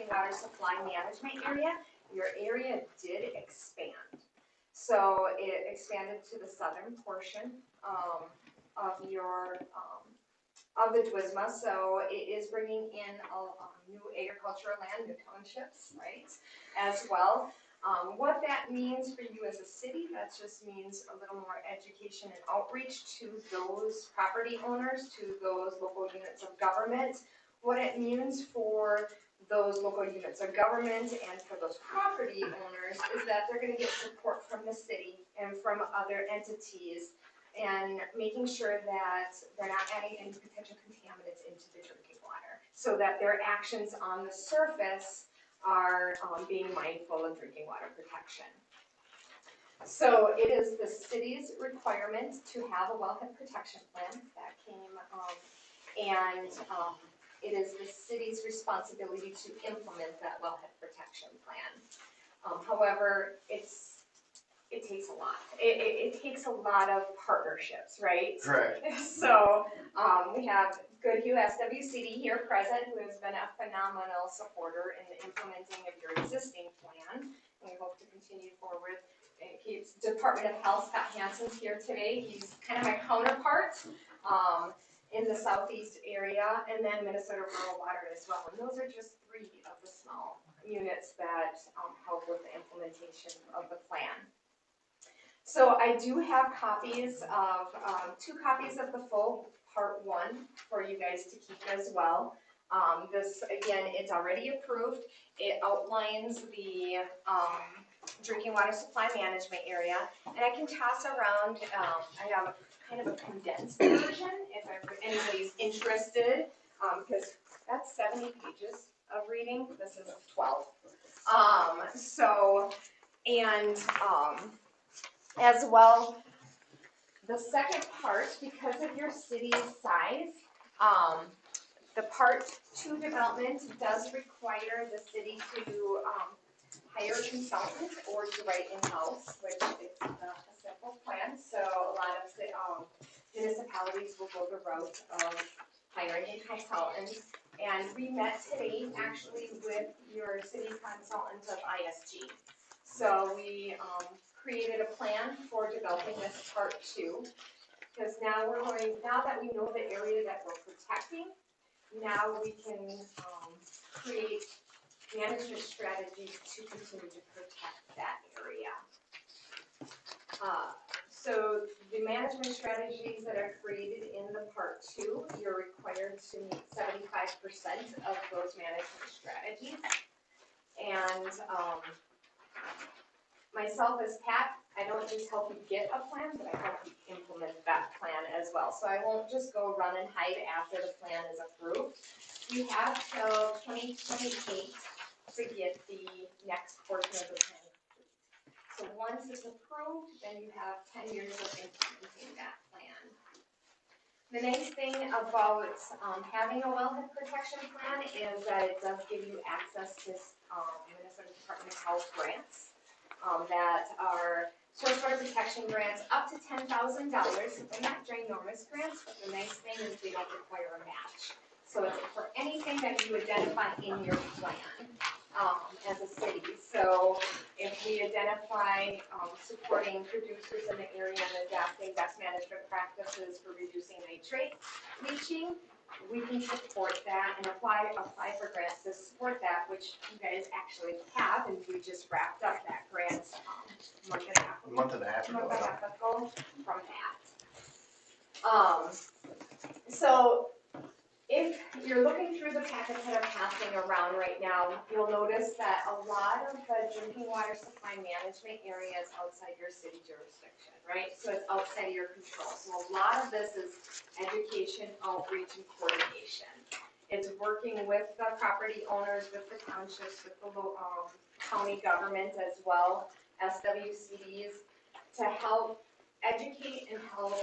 drinking water supply management area, your area did expand. So it expanded to the southern portion of your of the Dwisma. So it is bringing in a new agricultural land, new townships, right, as well. What that means for you as a city, that just means a little more education and outreach to those property owners, to those local units of government. What it means for those local units of government and for those property owners is that they're going to get support from the city and from other entities, and making sure that they're not adding any potential contaminants into the drinking water, so that their actions on the surface are being mindful of drinking water protection. So it is the city's requirement to have a wellhead protection plan that came, and it is the city's responsibility to implement that wellhead protection plan. However, it takes a lot. It takes a lot of partnerships, right? Correct. So we have Goodhue SWCD here present, who has been a phenomenal supporter in the implementing of your existing plan, and we hope to continue forward. Department of Health, Scott Hansen's here today. He's kind of my counterpart in the southeast area, and then Minnesota Rural Water as well. And those are just 3 of the small units that help with the implementation of the plan. So I do have copies of 2 copies of the full part 1 for you guys to keep as well. This, again, it's already approved. It outlines the drinking water supply management area, and I can toss around, I have kind of a condensed version if anybody's interested, because that's 70 pages of reading. This is 12. As well, the second part, because of your city's size, the part 2 development does require the city to hire a consultant or to write in-house, which is not a simple plan. So a lot of municipalities will go the route of hiring a consultant. And we met today actually with your city consultant of ISG. So we created a plan for developing this part 2, because now that we know the area that we're protecting, now we can create management strategies to continue to protect that area. So the management strategies that are created in the part 2, you're required to meet 75% of those management strategies. And myself as Pat, I don't just help you get a plan, but I help you implement that plan as well. So I won't just go run and hide after the plan is approved. You have till 2028 to get the next portion of the plan complete. So once it's approved, then you have 10 years of implementing that plan. The nice thing about having a wellhead protection plan is that it does give you access to Minnesota Department of Health grants that are source water protection grants up to $10,000. They're not ginormous grants, but the nice thing is they don't require a match. So it's for anything that you identify in your plan as a city. So if we identify supporting producers in the area and adapting best management practices for reducing nitrate leaching, we can support that and apply for grants to support that, which you guys actually have, and we just wrapped up that grant a month and a half ago from that. So if you're looking through the packets that are passing around right now, you'll notice that a lot of the drinking water supply management area is outside your city jurisdiction, right? So it's outside of your control. So a lot of this is education, outreach, and coordination. It's working with the property owners, with the townships, with the county government as well, SWCDs, to help educate and help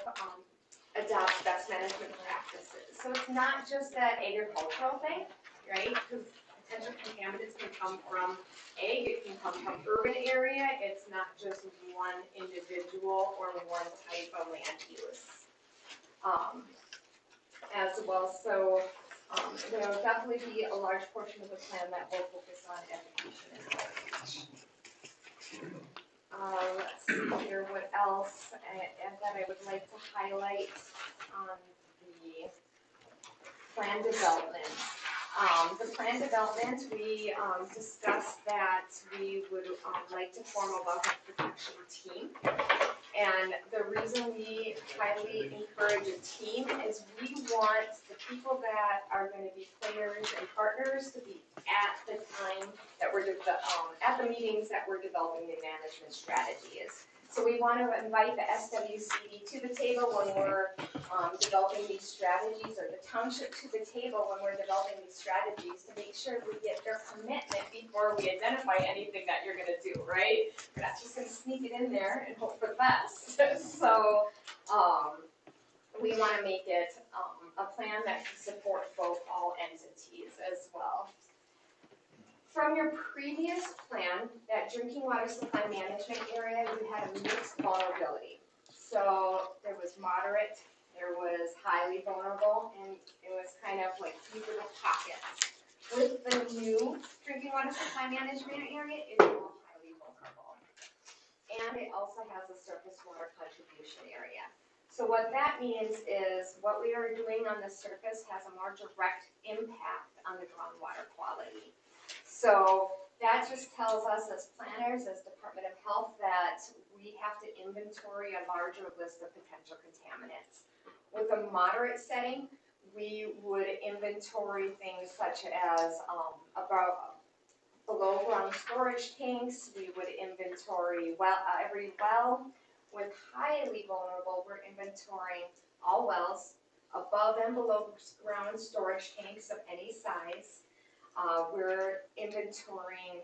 adopt best management practices. So it's not just that agricultural thing, right? Because potential contaminants can come from ag, it can come from urban area. It's not just one individual or one type of land use. As well, so There will definitely be a large portion of the plan that will focus on education and outreach. Let's see here, what else that I would like to highlight on the plan development. The plan development, we discussed that we would like to form a wildlife protection team. And the reason we highly encourage a team is we want the people that are going to be players and partners to be at the time that we're at the meetings that we're developing the management strategies. So we want to invite the SWCD to the table when we're developing these strategies, or the township to the table when we're developing these strategies, to make sure we get their commitment before we identify anything that you're going to do, right? We're not just going to sneak it in there and hope for the best. So we want to make it a plan that can support both all entities as well. From your previous plan, that drinking water supply management area, you had a mixed vulnerability. So there was moderate, there was highly vulnerable, and it was kind of like these little pockets. With the new drinking water supply management area, it is all highly vulnerable. And it also has a surface water contribution area. So what that means is what we are doing on the surface has a more direct impact on the groundwater quality. So that just tells us as planners, as Department of Health, that we have to inventory a larger list of potential contaminants. With a moderate setting, we would inventory things such as about below ground storage tanks. We would inventory every well. With highly vulnerable, we're inventorying all wells, above and below ground storage tanks of any size. We're inventorying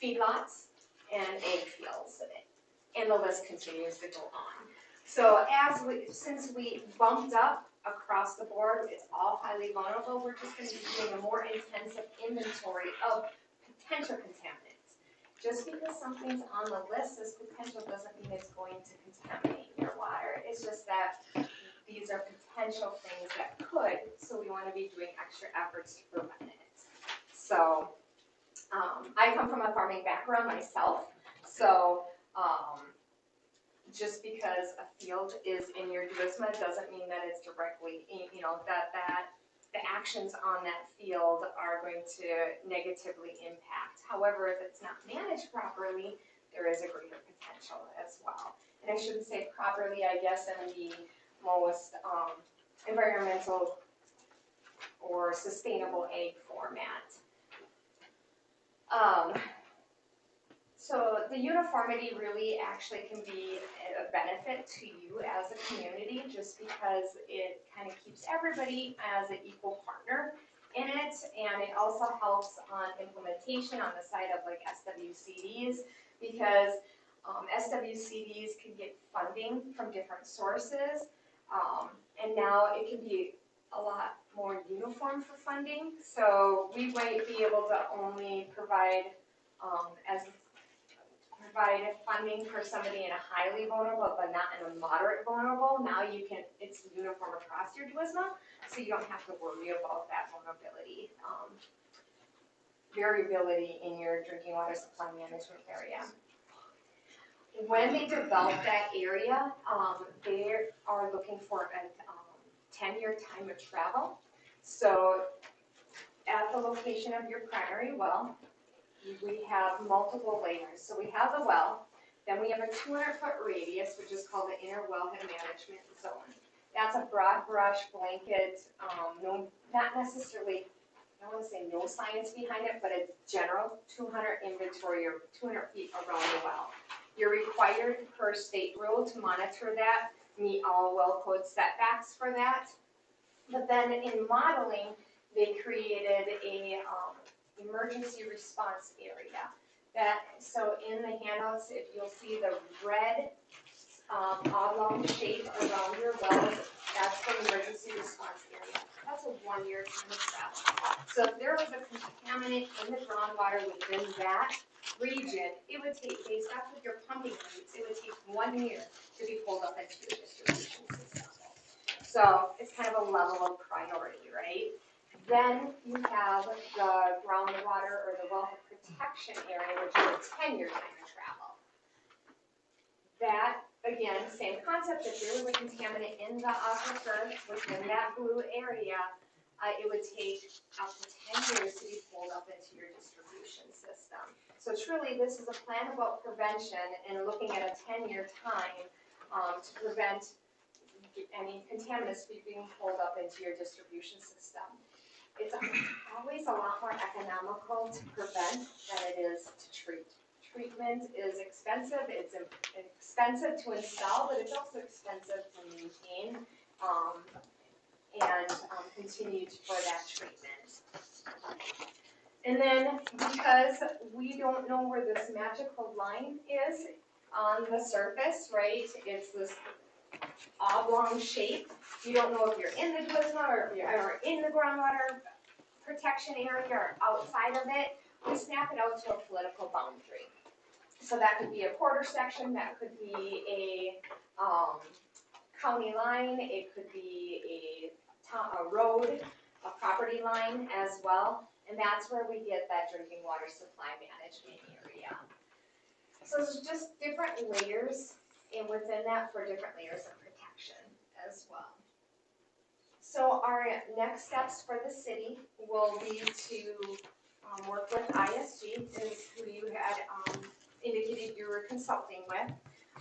feedlots and egg fields, and the list continues to go on. So since we bumped up across the board, it's all highly vulnerable, we're just going to be doing a more intensive inventory of potential contaminants. Just because something's on the list as potential doesn't mean it's going to contaminate your water. It's just that these are potential things that could, so we want to be doing extra efforts to prevent it. So I come from a farming background myself, so just because a field is in your DUSMA doesn't mean that it's directly, that the actions on that field are going to negatively impact. However, if it's not managed properly, there is a greater potential as well. And I shouldn't say properly, I guess, in the most environmental or sustainable ag format. So the uniformity really actually can be a benefit to you as a community, just because it kind of keeps everybody as an equal partner in it, and it also helps on implementation on the side of like SWCDs, because SWCDs can get funding from different sources, and now it can be a lot more uniform for funding. So we might be able to only provide funding for somebody in a highly vulnerable, but not in a moderate vulnerable. Now it's uniform across your DUSMA, so you don't have to worry about that vulnerability, variability in your drinking water supply management area. When they develop that area, they are looking for a 10-year time of travel. So at the location of your primary well, we have multiple layers. So we have the well, then we have a 200-foot radius, which is called the inner wellhead management zone. That's a broad brush blanket, not necessarily, I don't want to say no science behind it, but a general 200 inventory or 200 feet around the well. You're required per state rule to monitor that, meet all well code setbacks for that. But then in modeling, they created a emergency response area. So in the handouts, if you'll see the red oblong shape around your wells, that's the emergency response area. That's a 1-year time of travel. So if there was a contaminant in the groundwater within that region, it would take, based off of your pumping rates, it would take 1 year to be pulled up into your distribution system. So it's kind of a level of priority, right? Then you have the groundwater or the wellhead protection area, which is a 10-year time of travel. That, again, same concept, if there was a contaminant in the aquifer within that blue area, it would take up to 10 years to be pulled up into your distribution system. So truly, this is a plan about prevention and looking at a 10-year time to prevent any contaminants being pulled up into your distribution system. It's always a lot more economical to prevent than it is to treat. Treatment is expensive, it's expensive to install, but it's also expensive to maintain and continue for that treatment. And then because we don't know where this magical line is on the surface, right? It's this oblong shape. You don't know if you're in the plasma or if you're in the groundwater protection area or outside of it. We snap it out to a political boundary. So that could be a quarter section, that could be a county line, it could be a road, a property line as well, and that's where we get that drinking water supply management area. So there's just different layers, and within that for different layers of protection as well. So our next steps for the city will be to work with ISG, is who you had indicated you were consulting with,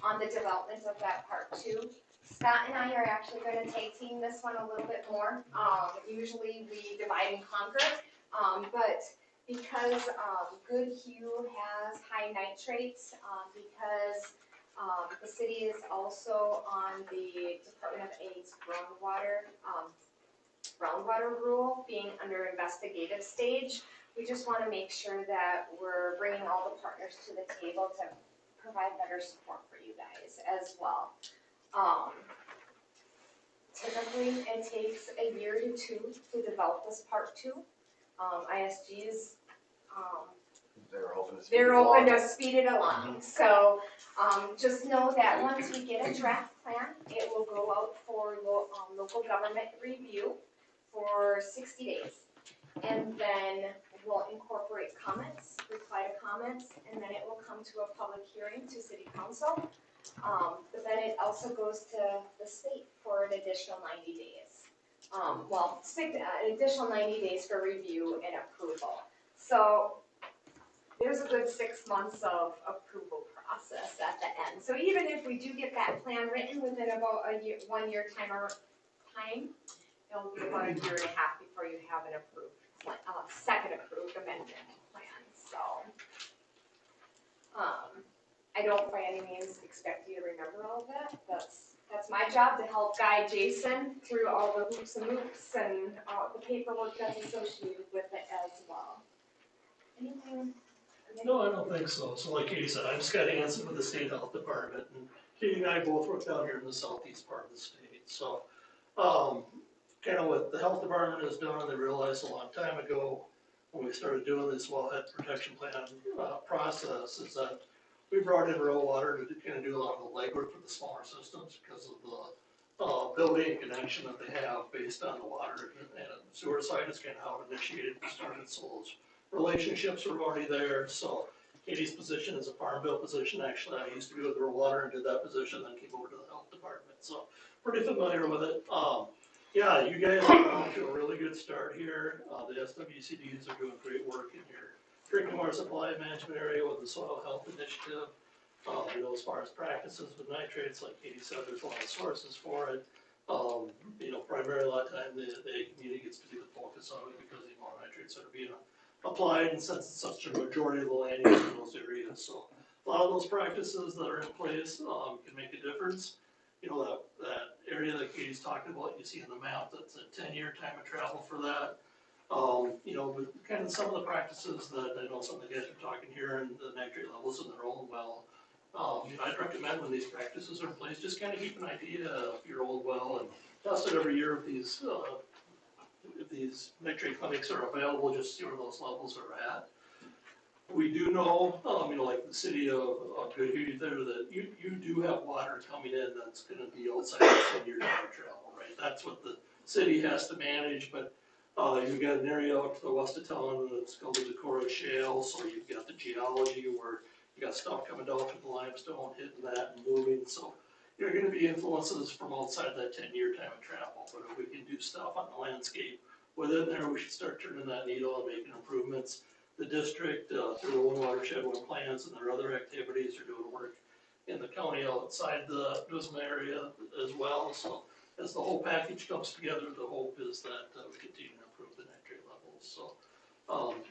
on the development of that part 2. Scott and I are actually going to tag team this one a little bit more. Usually we divide and conquer, but because Good Hue has high nitrates, because the city is also on the Department of Aid's groundwater rule, being under investigative stage, we just want to make sure that we're bringing all the partners to the table to provide better support for you guys as well. Typically, it takes a year to 2 to develop this part 2. ISG's they're open to speed it along. So just know that once we get a draft plan, it will go out for local government review for 60 days. And then we'll incorporate comments, reply to comments, and then it will come to a public hearing to City Council. But then it also goes to the state for an additional 90 days. An additional 90 days for review and approval. So there's a good 6 months of approval process at the end. So even if we do get that plan written within about a year, 1 year time, it'll be about a year and a half before you have an approved plan, second approved amendment plan. So I don't by any means expect you to remember all of that. That's my job, to help guide Jason through all the hoops and loops and the paperwork that's associated with it as well. Anything? No, I don't think so. So like Katie said, I just got to answer with the state health department, and Katie and I both work down here in the southeast part of the state. So kind of what the health department has done, they realized a long time ago when we started doing this wellhead protection plan process, is that we brought in rural water to kind of do a lot of the legwork for the smaller systems because of the building connection that they have based on the water and the sewer side is kind of how it initiated and started. So those relationships were already there. So Katie's position is a farm bill position. Actually, I used to be with rural water and did that position, then came over to the health department. So pretty familiar with it. Yeah, you guys are off to a really good start here. The SWCDs are doing great work in your drinking water supply management area with the soil health initiative. As far as practices with nitrates, like Katie said, there's a lot of sources for it. Primarily a lot of time the community gets to be the focus of it because the amount of nitrates that are being applied, and since it's such a majority of the land use in those areas. So a lot of those practices that are in place can make a difference. That area that Katie's talking about, you see in the map, that's a 10-year time of travel for that. But kind of some of the practices that I know some of the guys are talking here and the nitrate levels in their own well. I'd recommend when these practices are in place, just kind of keep an idea of your old well and test it every year if these nitrate clinics are available, just see where those levels are at. We do know, like the city of Good Hue there, that you do have water coming in that's going to be outside of 10-year time travel, right? That's what the city has to manage, but You've got an area out to the west of town that's called the Decorah Shale, so you've got the geology where you got stuff coming down through the limestone, hitting that and moving, so you're gonna be influences from outside that 10-year time of travel, but if we can do stuff on the landscape within there, we should start turning that needle and making improvements. The district, through the One Watershed, One Plans, and their other activities are doing work in the county outside the Dismal area as well, so as the whole package comes together, the hope is that we continue to improve the nitrate levels, so.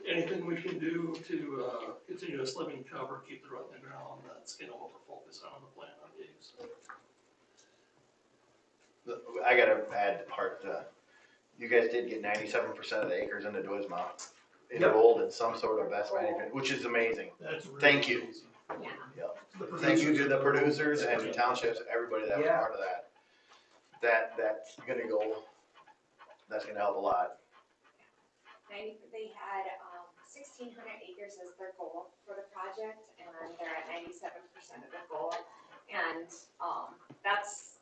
Anything we can do to continuous living cover, keep the rut in the ground, that's kind of what we're focused on the plan on these. I gotta add the part, you guys did get 97% of the acres in the Duisma enrolled in some sort of best management, which is amazing. That's really Thank you. amazing. Yeah. Thank you to the producers and the townships, everybody that was part of that. That's gonna go, that's gonna help a lot. They had 1,600 acres as their goal for the project, and they're at 97% of the goal. And that's,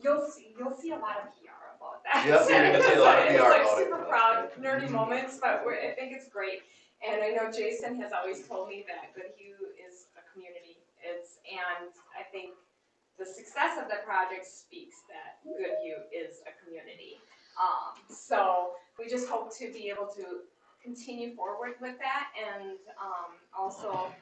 you'll see a lot of PR about that. Yep, you're gonna see a lot of PR It's like about it. super proud, nerdy moments, but I think it's great. And I know Jason has always told me that Goodhue is a community. And I think the success of the project speaks that Goodhue is a community. So we just hope to be able to continue forward with that and also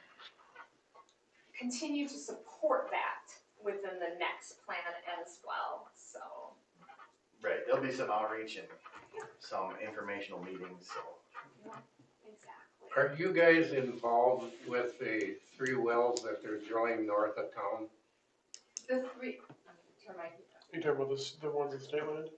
continue to support that within the next plan as well, so. Right, there'll be some outreach and some informational meetings, so. Yeah, exactly. Are you guys involved with the 3 wells that they're drilling north of town? The 3, turn my. You talking about the ones that state land?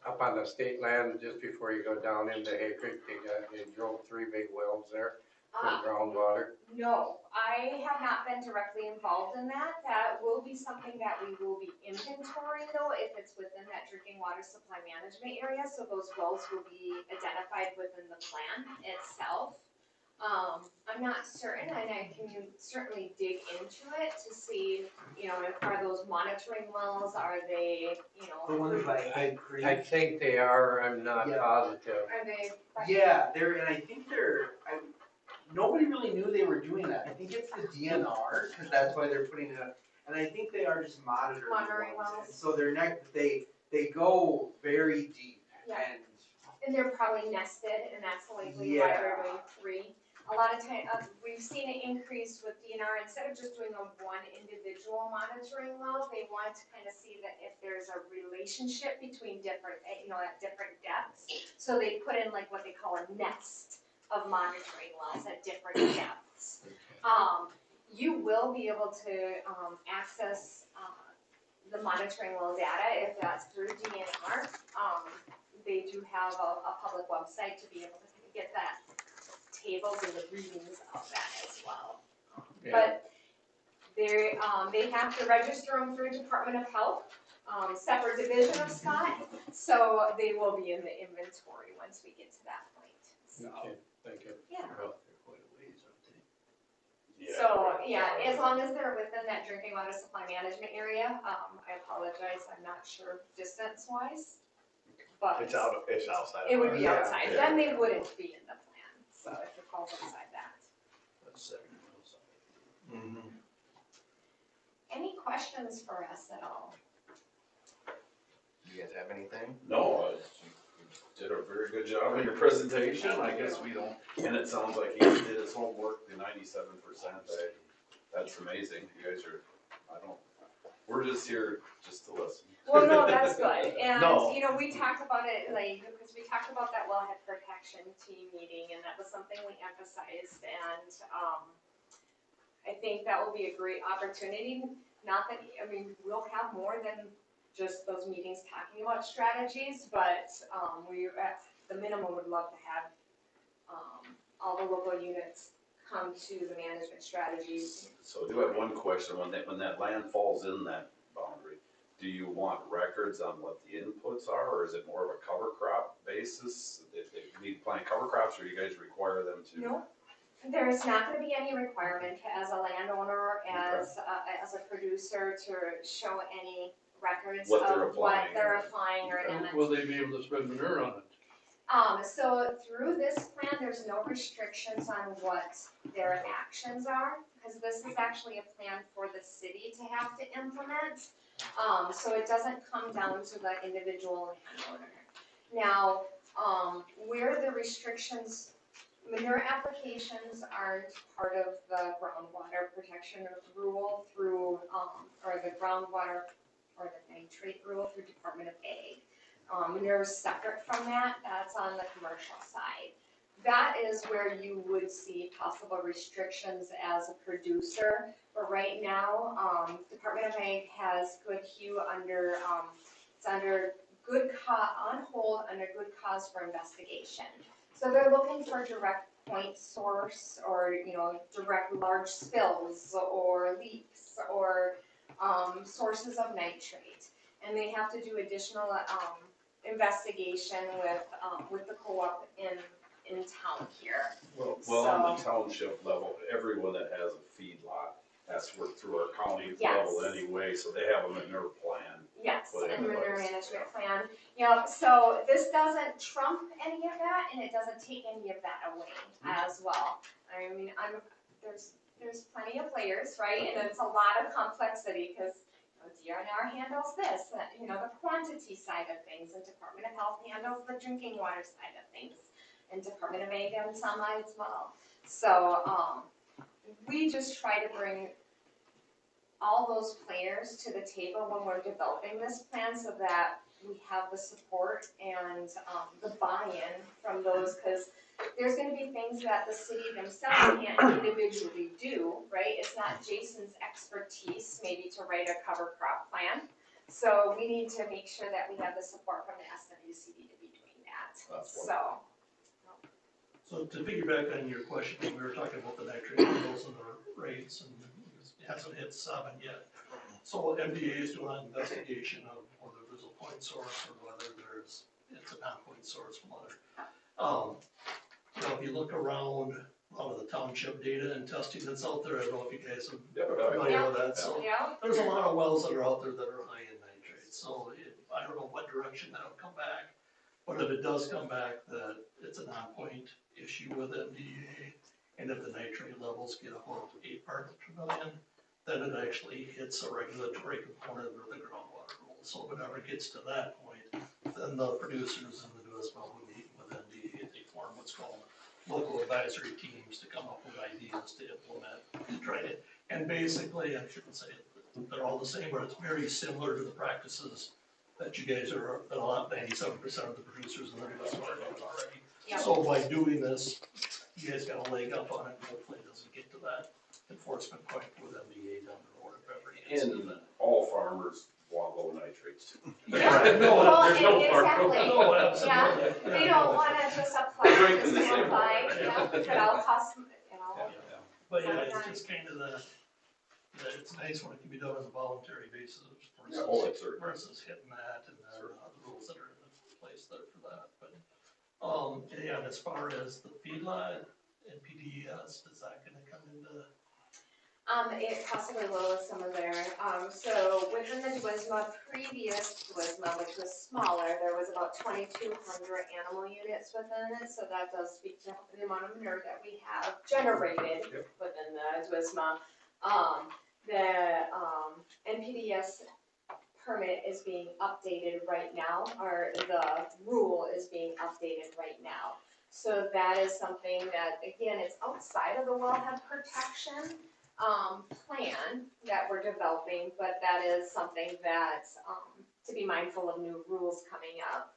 Up on the state land, just before you go down into Hay Creek, they drilled 3 big wells there for groundwater. No, I have not been directly involved in that. That will be something that we will be inventorying though, if it's within that drinking water supply management area. So those wells will be identified within the plan itself. I'm not certain, and I can certainly dig into it to see, are those monitoring wells, are they, The ones by Hay Creek. I think they are, I'm not Yeah. positive. are they? Yeah, and I think nobody really knew they were doing that. I think it's the DNR, because that's why they're putting it up. And I think they are just monitoring wells. And so they go very deep. Yeah. And they're probably nested, and that's likely why they're doing 3. A lot of times, we've seen an increase with DNR, instead of just doing a one individual monitoring well, they want to kind of see that if there's a relationship between different, at different depths. So they put in like what they call a nest of monitoring wells at different depths. You will be able to access the monitoring well data if that's through DNR. They do have a public website to be able to get that tables and the readings of that as well. Yeah. But they have to register them through Department of Health, separate division of Scott, so they will be in the inventory once we get to that point. So, Okay, thank you. yeah. Yeah. So, yeah, as long as they're within that drinking water supply management area, I apologize, I'm not sure distance-wise, but. It's outside. It would be Yeah, outside, yeah. then they wouldn't be in the plan, so if it falls outside that. Mhm. Any questions for us at all? You guys have anything? No, you did a very good job on your presentation, I guess we don't, and it sounds like he did his homework, the 97%, that's amazing, you guys are, we're just here just to listen. Well, no, that's good, and, No. we talked about it, because we talked about that wellhead protection team meeting, and that was something we emphasized, and, I think that will be a great opportunity, not that, we'll have more than just those meetings talking about strategies, but, we, at the minimum, would love to have, all the local units come to the management strategies. So I do have one question, when that land falls in that boundary, do you want records on what the inputs are, or is it more of a cover crop basis? If they need to plant cover crops, or you guys require them to? No, there's not gonna be any requirement as a landowner, as a producer to show any records What they're of what applying. they're applying or not. Will they be able to spread manure on it? So through this plan, there's no restrictions on what their actions are, because this is actually a plan for the city to have to implement. So it doesn't come down to the individual landowner. Now, where the restrictions, manure applications aren't part of the groundwater protection rule through, or the groundwater or the nitrate rule through Department of Ag. Manure is separate from that, that's on the commercial side. That is where you would see possible restrictions as a producer. But right now, Department of Ag has good hue under, it's under on hold under good cause for investigation. So they're looking for direct point source or, direct large spills or leaks or sources of nitrate. And they have to do additional investigation with the co-op in town here. Well, So- on the township level, everyone that has a feedlot has to work through our county Yes. level anyway, so they have a manure plan. Yes, Put in and manure place. management plan. Yep, so this doesn't trump any of that and it doesn't take any of that away as well. I mean, there's plenty of players, right? And it's a lot of complexity because DNR handles this, the quantity side of things, and Department of Health handles the drinking water side of things, and Department of Ag and some as well. So, we just try to bring all those players to the table when we're developing this plan so that we have the support and the buy-in from those, because there's gonna be things that the city themselves can't individually do, right? It's not Jason's expertise maybe to write a cover crop plan. So we need to make sure that we have the support from the SWCD to be doing that, That's so. So to piggyback on your question, we were talking about the nitrate levels and the rates, and it hasn't hit 7 yet. So MDA is doing an investigation of whether there's a point source or whether it's a non-point source from other. If you look around a lot of the township data and testing that's out there, I don't know if you guys are familiar with that, so. Yeah. There's a lot of wells that are out there that are high in nitrate, so I don't know what direction that'll come back. But if it does come back that it's a non-point issue with MDA, and if the nitrate levels get above 8 parts per million, then it actually hits a regulatory component of the groundwater rule. So if it ever gets to that point, then the producers in the DUSMA will meet with MDA, they form what's called local advisory teams to come up with ideas to implement, to try to, and basically, I shouldn't say they're all the same, but it's very similar to the practices that you guys are, that 97% of the producers in the DUSMA are doing already. Yeah. So by doing this, you guys got a leg up on it, and hopefully it doesn't get to that enforcement point with MDA down the road if ever it gets. And all farmers want low nitrates. Yeah. No, Well, there's no farm- exactly. No, absolutely. They don't wanna just apply, Drinking just the same apply, water. but I'll cost, But yeah, it's just kind of it's nice when it can be done on a voluntary basis Oh, it's certain. versus hitting that and there are other rules that are in place there for that, but, yeah, and as far as the feedlot and PDES, is that gonna come into? it possibly will with some of their, so within the DWSMA, previous DWSMA, which was smaller, there was about 2,200 animal units within it, so that does speak to the amount of manure that we have generated within the DWSMA. The NPDES permit is being updated right now, or the rule is being updated right now. So that is something that, again, it's outside of the wellhead protection plan that we're developing, but that is something that, to be mindful of new rules coming up.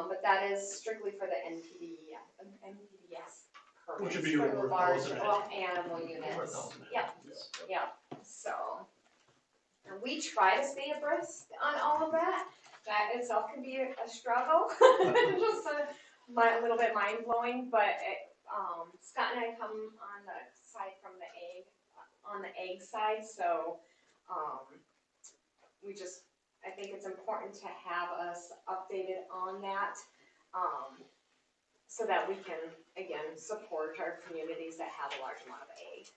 But that is strictly for the NPDES Which would permits be for over the large 1,000 animal Over units. 1,000 Yep. animals. Yeah, so, and we try to stay abreast on all of that. That itself can be a struggle, just a little bit mind blowing, but Scott and I come on the side from on the egg side, so I think it's important to have us updated on that, so that we can, again, support our communities that have a large amount of egg.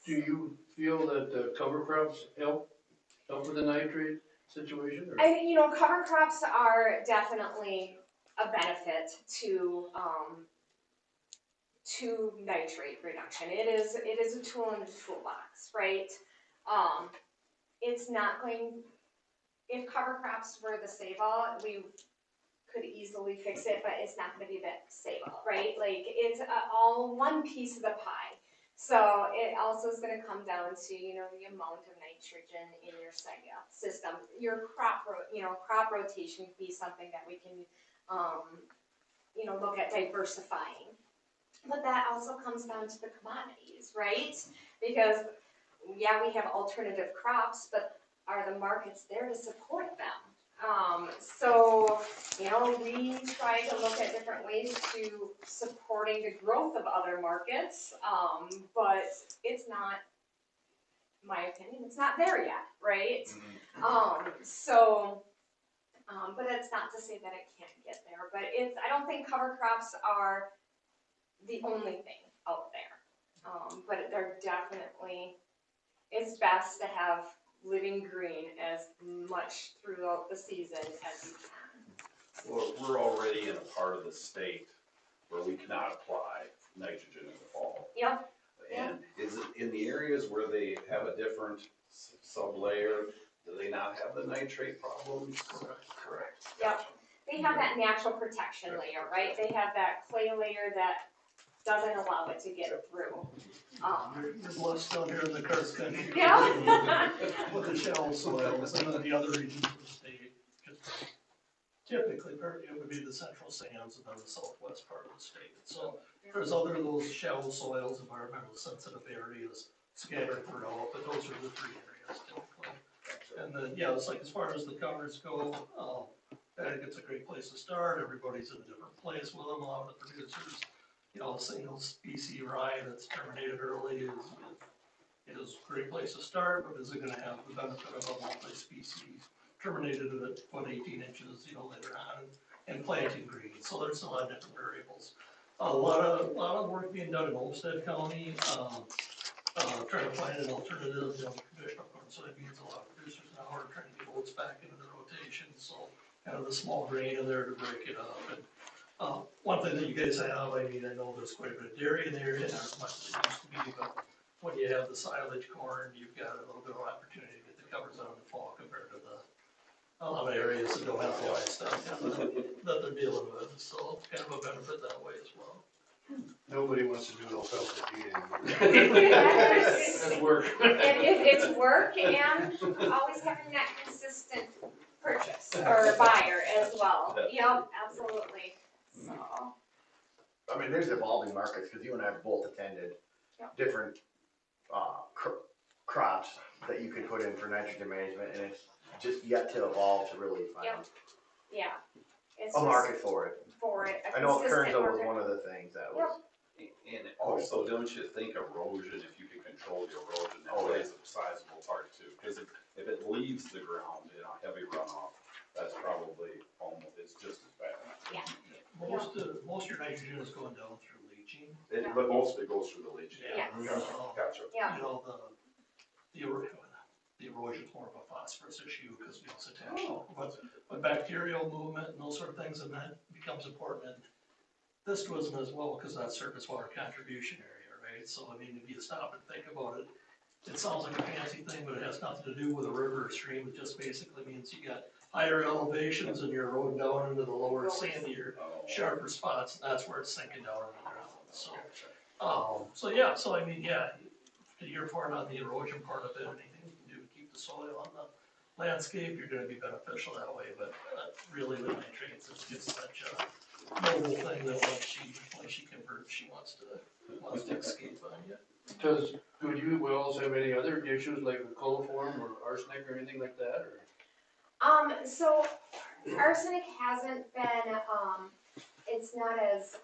Do you feel that the cover crops help with the nitrate situation? Or? Cover crops are definitely a benefit to nitrate reduction. It is a tool in the toolbox, right? It's not going, if cover crops were the save-all, we could easily fix it, but it's not gonna be the save-all, right? Like, it's all one piece of the pie. So it also is gonna come down to, the amount of nitrogen in your system. Your crop rotation could be something that we can, look at diversifying. But that also comes down to the commodities, right? Because, yeah, we have alternative crops, but are the markets there to support them? So, we try to look at different ways to supporting the growth of other markets, but it's not, in my opinion, it's not there yet, right? But it's not to say that it can't get there, but I don't think cover crops are the only thing out there. But they're definitely, it's best to have living green as much throughout the season as you can. Well, we're already in a part of the state where we cannot apply nitrogen in the fall. Yep. And is it in the areas where they have a different sub-layer, do they not have the nitrate problems? Correct. Yep. They have that natural protection layer, right? They have that clay layer that doesn't allow it to get through. You're blessed down here in the Carson country. Yeah. With the shallow soils, and then the other regions of the state, typically, it would be the central sands and then the southwest part of the state. So there's other those shallow soils, environmentally sensitive areas scattered throughout, but those are the three areas typically. And then, yeah, it's like as far as the covers go, I think it's a great place to start. Everybody's in a different place with them. A lot of the producers, a single species rye that's terminated early is a great place to start, but is it gonna have the benefit of a multi-species terminated at 18 inches, later on, and planting green? So there's a lot of different variables. A lot of work being done in Olmsted County, trying to find an alternative, traditional corn soybeans. A lot of producers now are trying to get oats back into the rotation, so kind of the small grain in there to break it up. And one thing that you guys have, I know there's quite a bit of dairy in the area, not as much as it used to be, but when you have the silage corn, you've got a little bit of opportunity to get the covers out in the fall compared to a lot of areas that don't have the livestock that they're dealing with, so it's kind of a benefit that way as well. Nobody wants to do those healthy eating. That's work. It's work and always having that consistent purchase or buyer as well. Yep, absolutely. So. There's evolving markets, because you and I have both attended different crops that you can put in for nitrogen management, and it's just yet to evolve to really find It's a market for it. a I know consistent Kernzo was market. one of the things that was. And also, don't you think erosion, if you can control the erosion, that plays a sizable part too? Because if it leaves the ground in a heavy runoff, that's probably it's just as bad. Yeah. Most of your nitrogen is going down through leaching. But most of it goes through the leaching. Yeah. Gotcha. Yeah. The erosion's more of a phosphorus issue because it's attached. But bacterial movement and those sort of things, and that becomes important in this tourism as well, because that's surface water contribution area, right? So if you stop and think about it, it sounds like a fancy thing, but it has nothing to do with a river or stream. It just basically means you got higher elevations and you're eroding down into the lower sandier, sharper spots, and that's where it's sinking down in the ground. To your part on the erosion part of it, anything you can do to keep the soil on the landscape, you're gonna be beneficial that way, but really the nitrates is just such a noble thing that once she converts, she wants to escape on you. Do you wells have any other issues like coliform or arsenic or anything like that, or? So arsenic hasn't been, it's not as,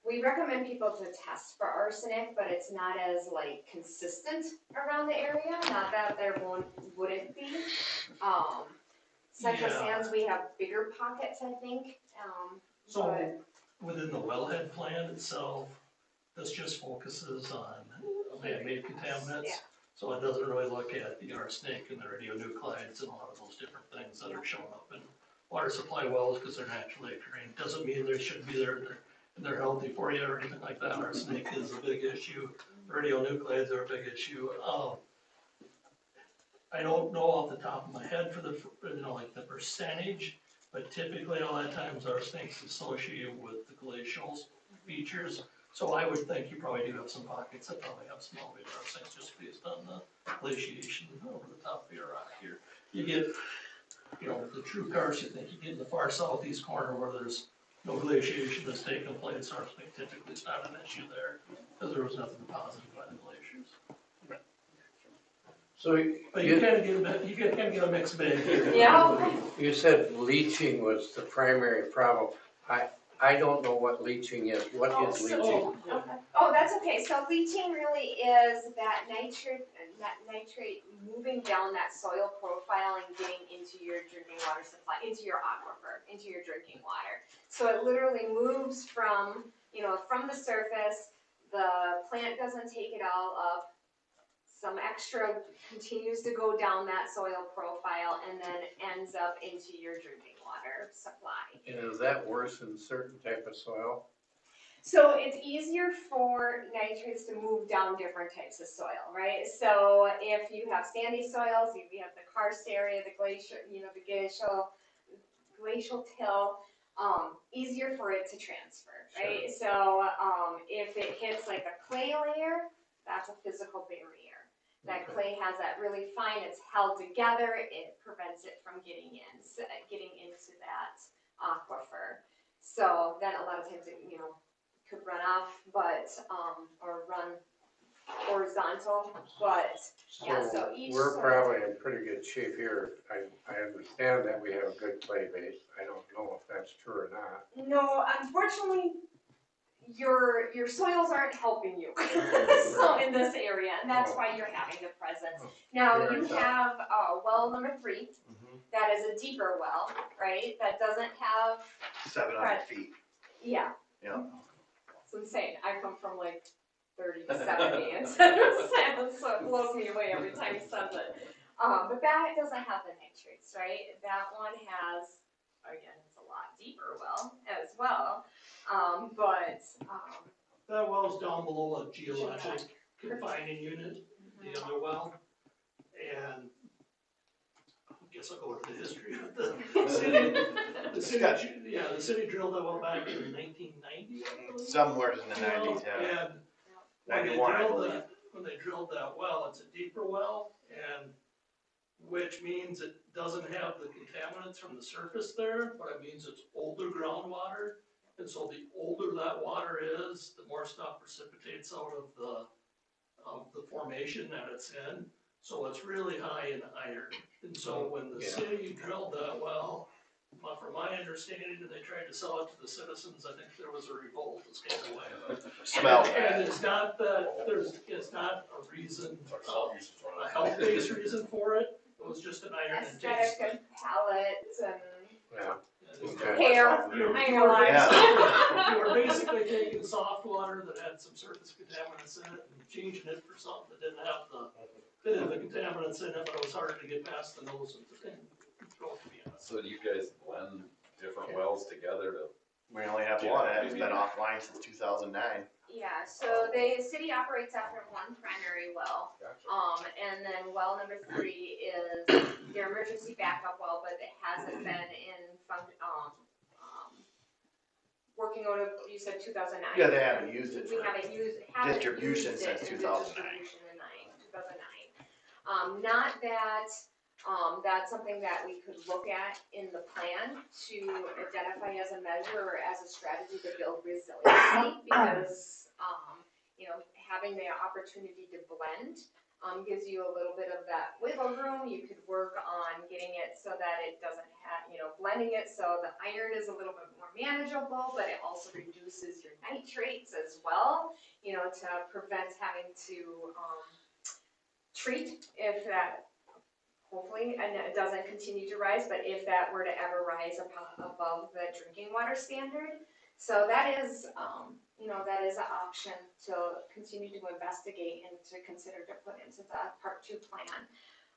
we recommend people to test for arsenic, but it's not as consistent around the area, not that there wouldn't be. Central sands, we have bigger pockets, I think, So within the wellhead plan itself, this just focuses on man-made contaminants. Yeah. So it doesn't really look at the arsenic and the radionuclides and a lot of those different things that are showing up in water supply wells because they're naturally occurring. Doesn't mean they shouldn't be there and they're healthy for you or anything like that. Arsenic is a big issue. Radionuclides are a big issue. I don't know off the top of my head for the, like the percentage, but typically a lot of times arsenic's associated with the glacial features. So I would think you probably do have some pockets that probably have some elevated arsenic just based on the glaciation over the top of your rock here. You get, the true karst, you think you get in the far southeast corner where there's no glaciation that's taking place, arsenic typically is not an issue there, because there was nothing deposited by the glaciers. So But you kind of get a mixed bag here. Yeah. you said leaching was the primary problem. I don't know what leaching is. What is leaching? Oh, that's okay. So leaching really is that nitrate moving down that soil profile and getting into your drinking water supply, into your aquifer, into your drinking water. So it literally moves from the surface, the plant doesn't take it all up, some extra continues to go down that soil profile and then ends up into your drinking water supply. And is that worse in certain type of soil? So it's easier for nitrates to move down different types of soil, right? So if you have sandy soils, if you have the karst area, the glacier, glacial till, easier for it to transfer, right? Sure. So if it hits like a clay layer, that's a physical barrier. That Okay. clay has that really fine, it's held together, it prevents it from getting into that aquifer. So then a lot of times it, could run off, or run horizontal, but yeah, so each We're soil probably in pretty good shape here. I understand that we have a good clay base. I don't know if that's true or not. No, unfortunately, your soils aren't helping you. So in this area, and that's why you're having the presence. Now you have well number 3, that is a deeper well, right? That doesn't have 700 feet. yeah. Yeah. It's insane. I come from like 30 to 70 instead of 7, so it blows me away every time he says it. But that doesn't have the nitrates, right? That one has, again, it's a lot deeper well as well. That well's down below a geologic confining unit, the other well. And I guess I'll go into the history of the city. The city drilled that well back in 1990. Somewhere in the 90s, yeah. And 91, I believe. when they drilled that well, it's a deeper well, and which means it doesn't have the contaminants from the surface there, but it means it's older groundwater. And so the older that water is, the more stuff precipitates out of the formation that it's in. So it's really high in iron. And so when the city drilled that well, from my understanding, and they tried to sell it to the citizens, I think there was a revolt that's kind of way. Smell. And it's not that it's not a reason, a health-based reason for it. It was just an iron and taste. Aesthetic and palate and Yeah. hair. You were basically taking soft water that had some surface contaminants in it and changing it for something that didn't have the contaminants in it, but it was hard to get past the nose and throat, to be honest. So do you guys blend different wells together to? We only have one, and it's been offline since 2009. Yeah, so the city operates after one primary well. Gotcha. And then well number 3 is your emergency backup well, but it hasn't been in working out of, you said 2009. Yeah, they haven't used it We for haven't used distribution it since in 2009. distribution in 2009. Not that, that's something that we could look at in the plan to identify as a measure or as a strategy to build resiliency, because, having the opportunity to blend gives you a little bit of that wiggle room. You could work on getting it so that it doesn't have, blending it so the iron is a little bit more manageable, but it also reduces your nitrates as well, to prevent having to treat if that, hopefully, and it doesn't continue to rise, but if that were to ever rise above the drinking water standard. So that is, that is an option to continue to investigate and to consider to put into the Part 2 plan.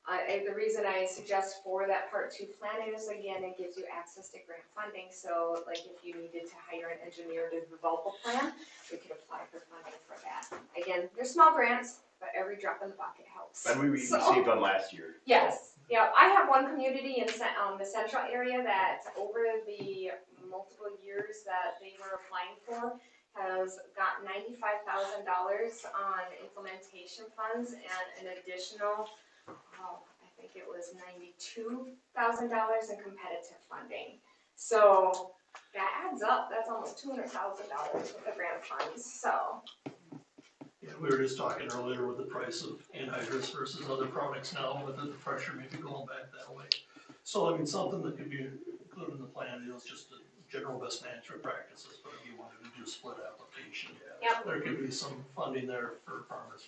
The reason I suggest for that part 2 plan is, again, it gives you access to grant funding, so like if you needed to hire an engineer to develop a plan, you could apply for funding for that. Again, they're small grants, but every drop in the bucket helps. And we So- received one last year. Yes, yeah, I have one community in the central area that over the multiple years that they were applying for has got $95,000 on implementation funds and an additional, I think it was $92,000 in competitive funding. So that adds up, that's almost $200,000 with the grant funds, so. Yeah, we were just talking earlier with the price of anhydrous versus other products now, with the pressure maybe going back that way. So I mean, something that could be included in the plan, you know, it's just the general best management practices, but if you wanted to do a split application, Yep. there could be some funding there for farmers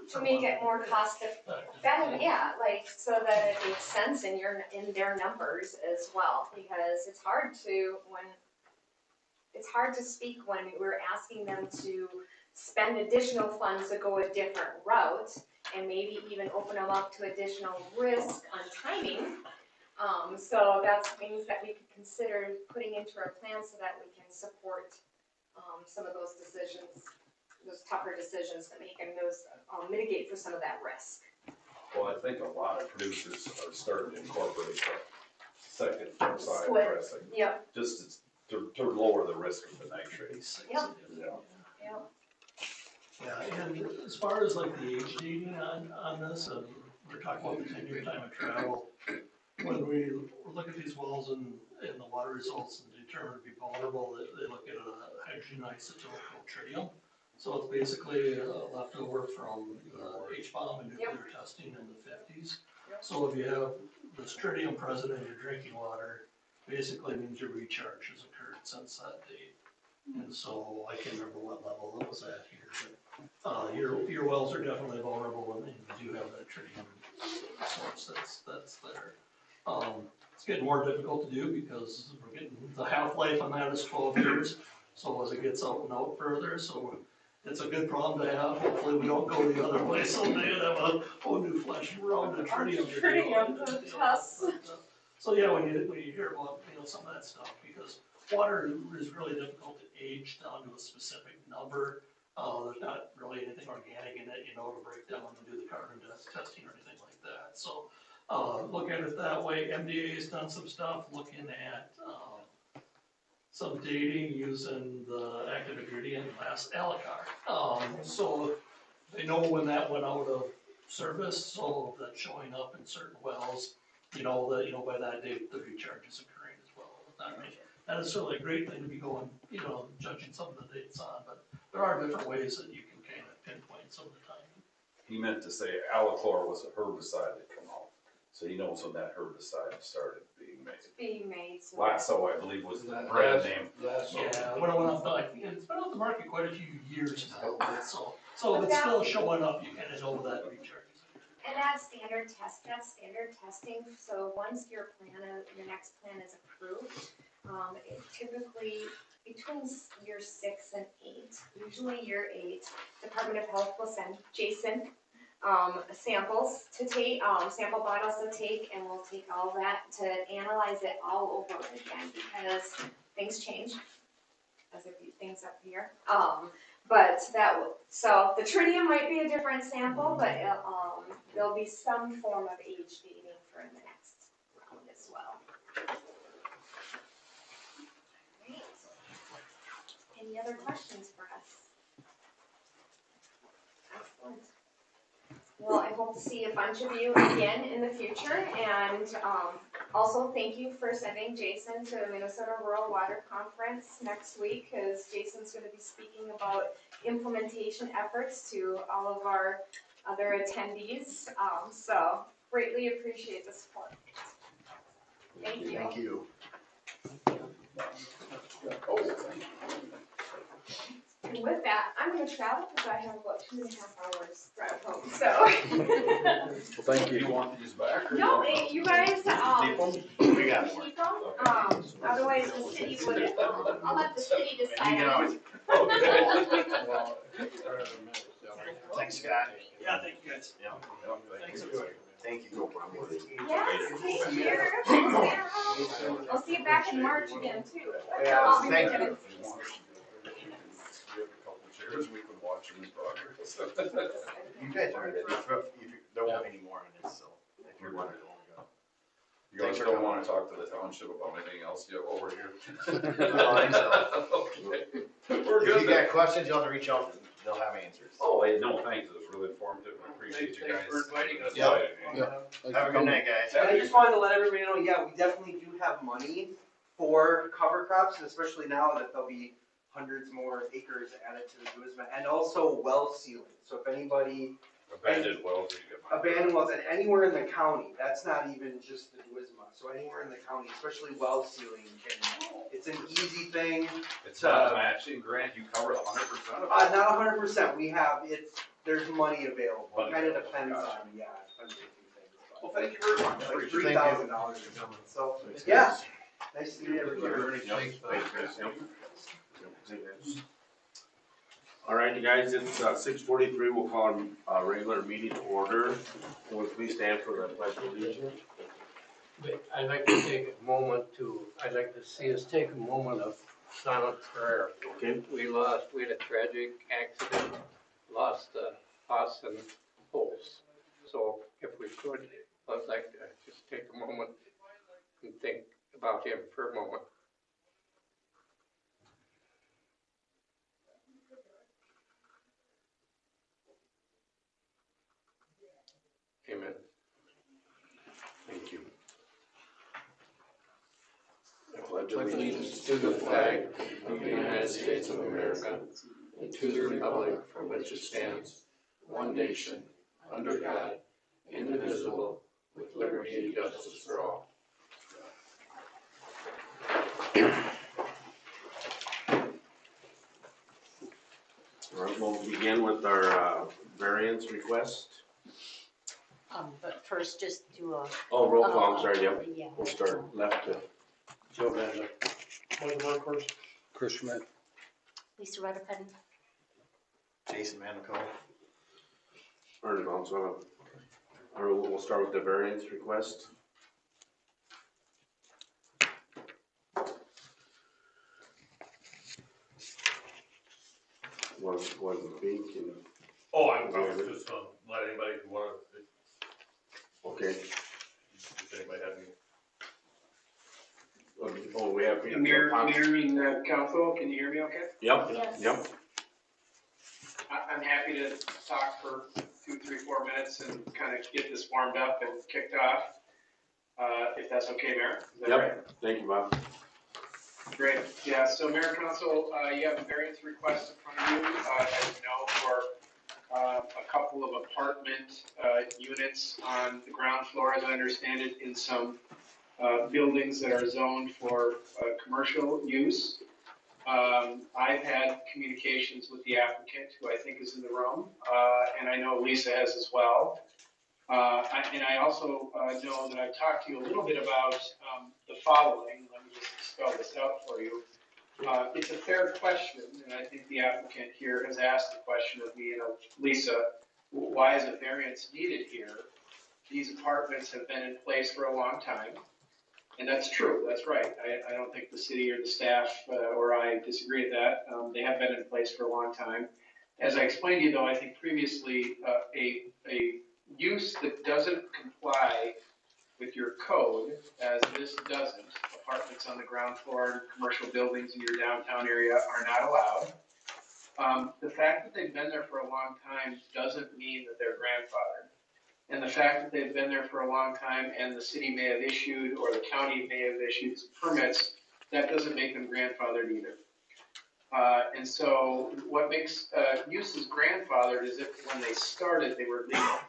To make it more cost effective, yeah, like, so that it makes sense in their numbers as well, because it's hard to speak when we're asking them to spend additional funds to go a different route, and maybe even open them up to additional risk on timing. So that's things that we could consider putting into our plan so that we can support, some of those decisions, those tougher decisions to make, and those, mitigate for some of that risk. Well, I think a lot of producers are starting to incorporate that second side Split. dressing, Yep, just to lower the risk of the nitrate. Yep. Yeah. yep. Yeah, and as far as like the age dating on this, we're talking about the 10-year time of travel. When we look at these wells and the water results and determine to be vulnerable, they look at a hydrogen isotope called tritium. So it's basically leftover from H-bomb and nuclear testing in the 50s. Yep. So if you have this tritium present in your drinking water, basically means your recharge has occurred since that date. And so I can't remember what level it was at here, but your wells are definitely vulnerable when you do have that tritium source that's there. It's getting more difficult to do because we're getting, the half-life on that is 12 years. So as it gets out and out further, so it's a good problem to have. Hopefully we don't go the other way someday and have a whole new flesh round of tritium. Tests. So yeah, when you hear about, you know, some of that stuff, because water is really difficult to age down to a specific number. There's not really anything organic in it, you know, to break down and do the carbon testing or anything like that. So look at it that way. MDA's done some stuff looking at some dating using the active ingredient last Alicar. So they know when that went out of service, so that's showing up in certain wells, you know, that, you know, by that date, the recharge is occurring as well. That is certainly a great thing to be going, you know, judging some of the dates on, but there are different ways that you can kind of pinpoint some of the timing. He meant to say Alachlor was a herbicide that come out, so he knows when that herbicide started being made. Being made. So Lasso, I believe, was the That brand last- name. Yeah, when I went off, like, it's been on the market quite a few years now, so But it's that- still showing up, you kind of know that recharge is occurring. And that's standard testing, so once your next plan is approved, it typically, between year 6 and 8, usually year 8, Department of Health will send Jason samples to take, sample bottles to take, and we'll take all that to analyze it all over again, because things change, as a few things up here. But so the tritium might be a different sample, but there'll be some form of age dating for the next round as well. Alright. Any other questions for us? Excellent. Well, I hope to see a bunch of you again in the future, and also thank you for sending Jason to the Minnesota Rural Water Conference next week, because Jason's going to be speaking about implementation efforts to all of our other attendees. So greatly appreciate the support. Thank you. Thank you. And with that, I'm going to travel because I have about 2.5 hours drive home. So Thank Do you want these back or? no, you guys, We got more. keep them. Otherwise, the city would. I'll let the city decide. You can always- Well, Thanks, Scott. Yeah, thank you guys. Yeah. Thanks. Good. Thank you. Yes, take care. Thanks, Sarah. I'll see you back in March again, too. Yeah, I'll be thank good. you. If you want, we have a couple chairs, we can watch him in progress. You guys are, if you don't want any more on this, so if you want to go. You guys don't wanna talk to the township about anything else yet while we're here? Okay. We're If good you then. got questions, you'll have to reach out, they'll have answers. Oh, wait, no, thanks, it was really informative, I appreciate you guys. Thanks for inviting us. Yeah. Have a good night, guys. And I just wanted to let everybody know, yeah, we definitely do have money for cover crops, and especially now that there'll be hundreds more acres added to the Duisma, and also well sealing. So if anybody Abandoned wells, you get money. abandoned wells, and anywhere in the county, that's not even just the Duisma, so anywhere in the county, especially well sealing, it's an easy thing. It's not a matching grant, you cover 100% of it? Not 100%, there's money available, Money kind of available, depends gotcha. on, depends on a few things. Well, thank you very much. Like Appreciate it. $3,000 or something, so, yeah, nice to meet everybody. Thanks, guys. All right, you guys, it's 6:43, we'll call a regular meeting to order. Will you please stand for the pledge of allegiance? I'd like to take a moment I'd like to see us take a moment of silent prayer. Okay. We had a tragic accident, lost us and folks. So if we could, I'd like to just take a moment and think about him for a moment. Amen. Thank you. I pledge Allegiance to the flag of the United States of America and to the republic for which it stands, one nation, under God, indivisible, with liberty and justice for all. All right, we'll begin with our variance request. But first, just do a. Oh, roll call, I'm sorry, yep. Yeah. We'll start left to Joe Vanda. Michael Markforth. Chris Schmidt. Lisa Redipan. Jason Manico. Ernest Valenzuela. All right, we'll start with the variance request. Wasn't speak and, Oh, I was just let anybody who wanted, okay. if anybody had any. Oh, we have. Mirroring the council, can you hear me okay? Yep, Yes. yep. I'm happy to talk for 2, 3, 4 minutes and kind of get this warmed up and kicked off, if that's okay, Mayor? Is that Yep. right? Thank you, Bob. Great, yeah, so Mayor Council, you have a variance request in front of you, as you know, for a couple of apartment units on the ground floor, as I understand it, in some buildings that are zoned for commercial use. I've had communications with the applicant, who I think is in the room, and I know Lisa has as well. And I also know that I've talked to you a little bit about the following. Let me just spell this out for you. It's a fair question, and I think the applicant here has asked the question of me and of Lisa, why is a variance needed here? These apartments have been in place for a long time. And that's true, that's right. I don't think the city or the staff or I disagree with that. They have been in place for a long time. As I explained to you though, I think previously a use that doesn't comply with your code, as this doesn't, apartments on the ground floor, commercial buildings in your downtown area are not allowed. The fact that they've been there for a long time doesn't mean that they're grandfathered. And the fact that they've been there for a long time and the city may have issued or the county may have issued some permits, that doesn't make them grandfathered either. And so what makes uses grandfathered is if when they started, they were legal.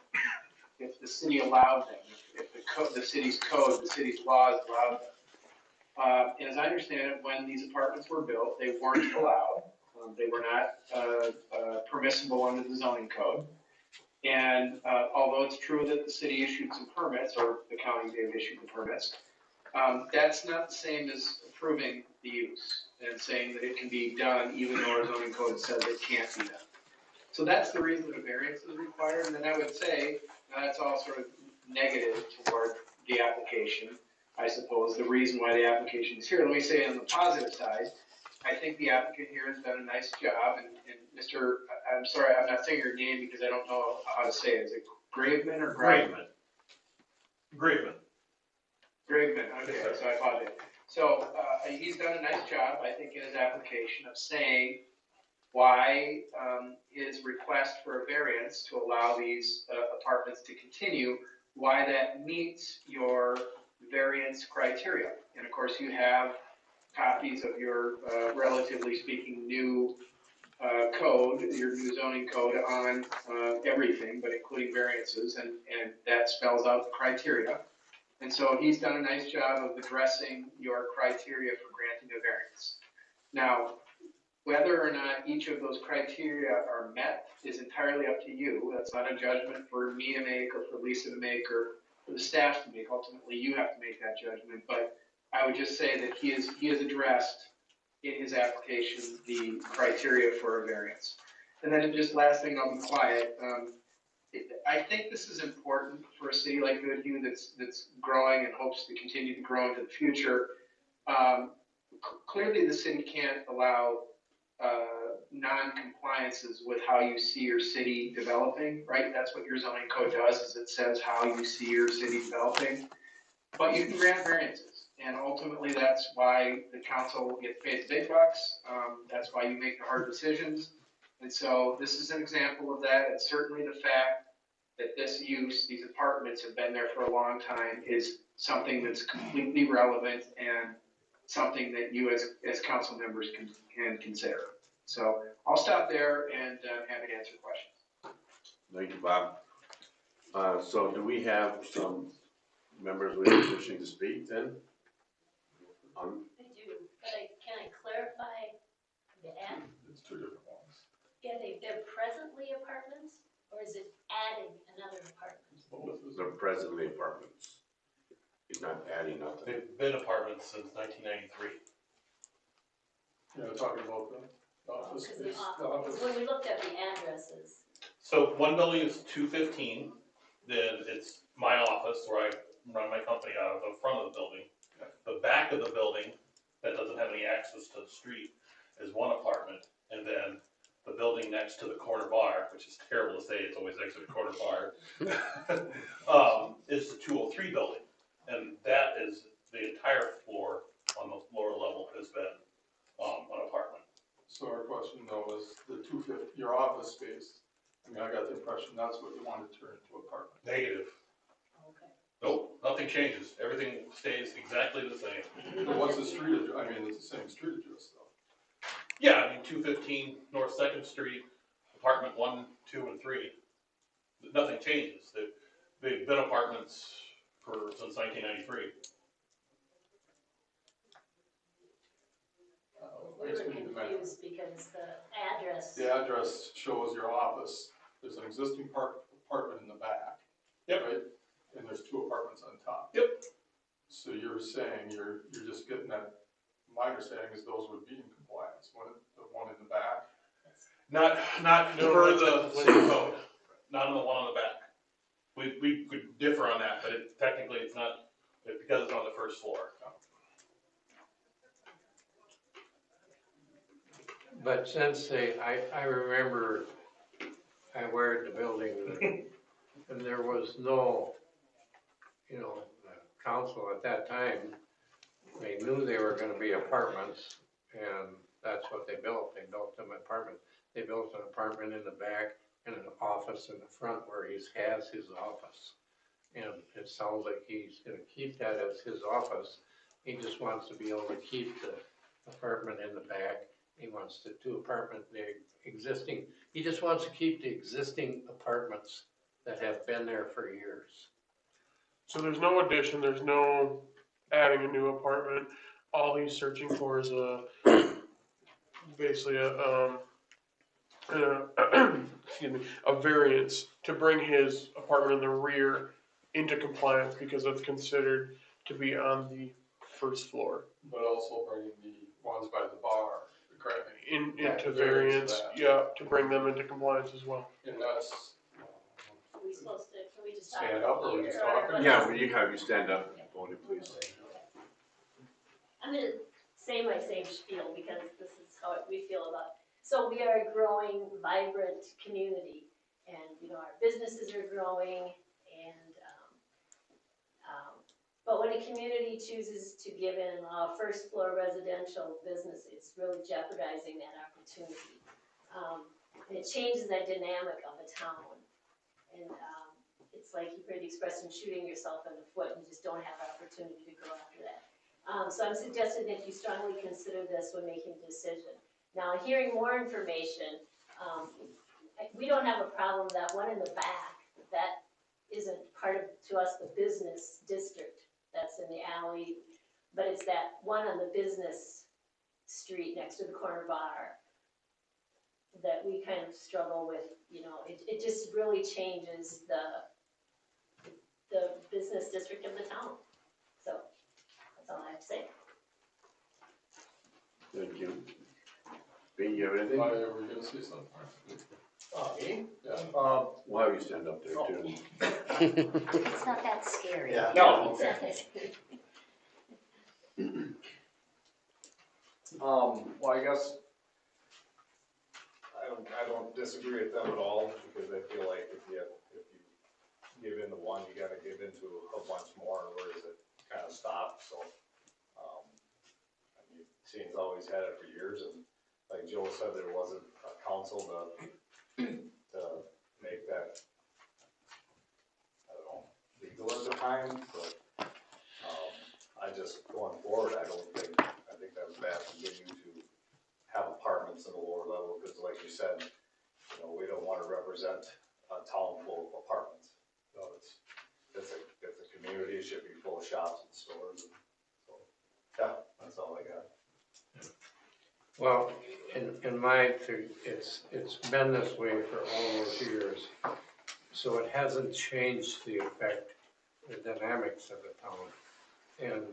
If the city allowed them, if the city's code, the city's laws allowed them. And as I understand it, when these apartments were built, they weren't allowed. They were not permissible under the zoning code. And although it's true that the city issued some permits, or the county may have issued the permits, that's not the same as approving the use and saying that it can be done even though our zoning code says it can't be done. So that's the reason that a variance is required. And then I would say that's all sort of negative toward the application. I suppose the reason why the application is here, let me say on the positive side, I think the applicant here has done a nice job, and Mr., I'm sorry, I'm not saying your name because I don't know how to say it. Is it Graveman or Graveman? Graveman. Graveman, okay, so I apologize. So, he's done a nice job, I think, in his application of saying why, his request for a variance to allow these, apartments to continue, why that meets your variance criteria. And of course, you have copies of your, relatively speaking, new, code, your new zoning code on, everything, but including variances, and that spells out the criteria. And so he's done a nice job of addressing your criteria for granting a variance. Now, whether or not each of those criteria are met is entirely up to you. That's not a judgment for me to make or for Lisa to make or for the staff to make. Ultimately, you have to make that judgment. But I would just say that he has addressed in his application the criteria for a variance. And then just last thing, I'll be quiet. I think this is important for a city like Goodhue that's growing and hopes to continue to grow into the future. Clearly, the city can't allow non-compliances with how you see your city developing, right? That's what your zoning code does, is it says how you see your city developing. But you can grant variances, and ultimately that's why the council gets paid the big bucks. That's why you make the hard decisions. And so this is an example of that, and certainly the fact that this use, these apartments have been there for a long time is something that's completely relevant and something that you as council members can consider. So I'll stop there and happy to answer questions. Thank you, Bob. So do we have some members wishing to speak then? I do, but can I clarify the ad? It's two different ones. Yeah, they're presently apartments, or is it adding another apartment? They're presently apartments. He's not adding nothing. They've been apartments since 1993. Yeah, talking about the office Because space, the office. when we looked at the addresses, So one building is 215, then it's my office where I run my company out of the front of the building. The back of the building that doesn't have any access to the street is one apartment, and then the building next to the corner bar, which is terrible to say, it's always next to the corner bar, is the 203 building. And that is the entire floor on the lower level has been an apartment. So our question though is the 250, your office space, I mean, I got the impression that's what you want to turn into apartment. Negative. okay. Nope, nothing changes. Everything stays exactly the same. But what's the street address? I mean, it's the same street address though. Yeah, I mean, 215 North 2nd Street, apartment 1, 2, and 3. Nothing changes. They've been apartments since 1993. We were confused because the address. The address shows your office. There's an existing apartment in the back. Yep. Right? And there's two apartments on top. Yep. So you're saying you're just getting that, my understanding is those would be in compliance, the one in the back. Not per the city code, not on the one on the back. We could differ on that, but technically it's not, because it's on the first floor. But since I remember I were at the building and there was no, the council at that time, they knew they were gonna be apartments and that's what they built. They built them apartments. They built an apartment in the back and an office in the front where he has his office. And it sounds like he's gonna keep that as his office. He just wants to be able to keep the apartment in the back. He wants the two apartment, he just wants to keep the existing apartments that have been there for years. So there's no addition, there's no adding a new apartment. All he's searching for is basically a variance to bring his apartment in the rear into compliance because it's considered to be on the first floor. But also bringing the ones by the bar, correct? Into variance, yeah, to bring them into compliance as well. And that's. Are we supposed to, can we just talk Stand about up or we here, just talking? Yeah, will you have you stand up, Tony, please? I'm gonna say my same spiel because this is how we feel about it. So we are a growing, vibrant community, and, you know, our businesses are growing, and, but when a community chooses to give in a first floor residential business, it's really jeopardizing that opportunity. And it changes that dynamic of a town. And, it's like you've heard the expression, shooting yourself in the foot, you just don't have opportunity to go after that. So I'm suggesting that you strongly consider this when making a decision. Now, hearing more information, we don't have a problem that one in the back, that isn't part of, to us, the business district that's in the alley, but it's that one on the business street next to the corner bar that we kind of struggle with, you know, it just really changes the business district of the town. So, that's all I have to say. Thank you. Ben, you have anything? Were you gonna say something? Me? Yeah. We'll have you stand up there too. It's not that scary. Yeah. No. Well, I guess, I don't disagree with them at all, because I feel like if you give into one, you gotta give into a bunch more, or where does it kind of stop, so. I mean, Scene's always had it for years, and like Joe said, there wasn't a council to make that, I don't know, legal at the time, but, I just, going forward, I think that was bad to get you to have apartments in the lower level, because like you said, you know, we don't wanna represent a town full of apartments. No, it's a community, it should be full of shops and stores, and so, yeah, that's all I got. Well, in my, it's been this way for all those years, so it hasn't changed the effect, the dynamics of the town. And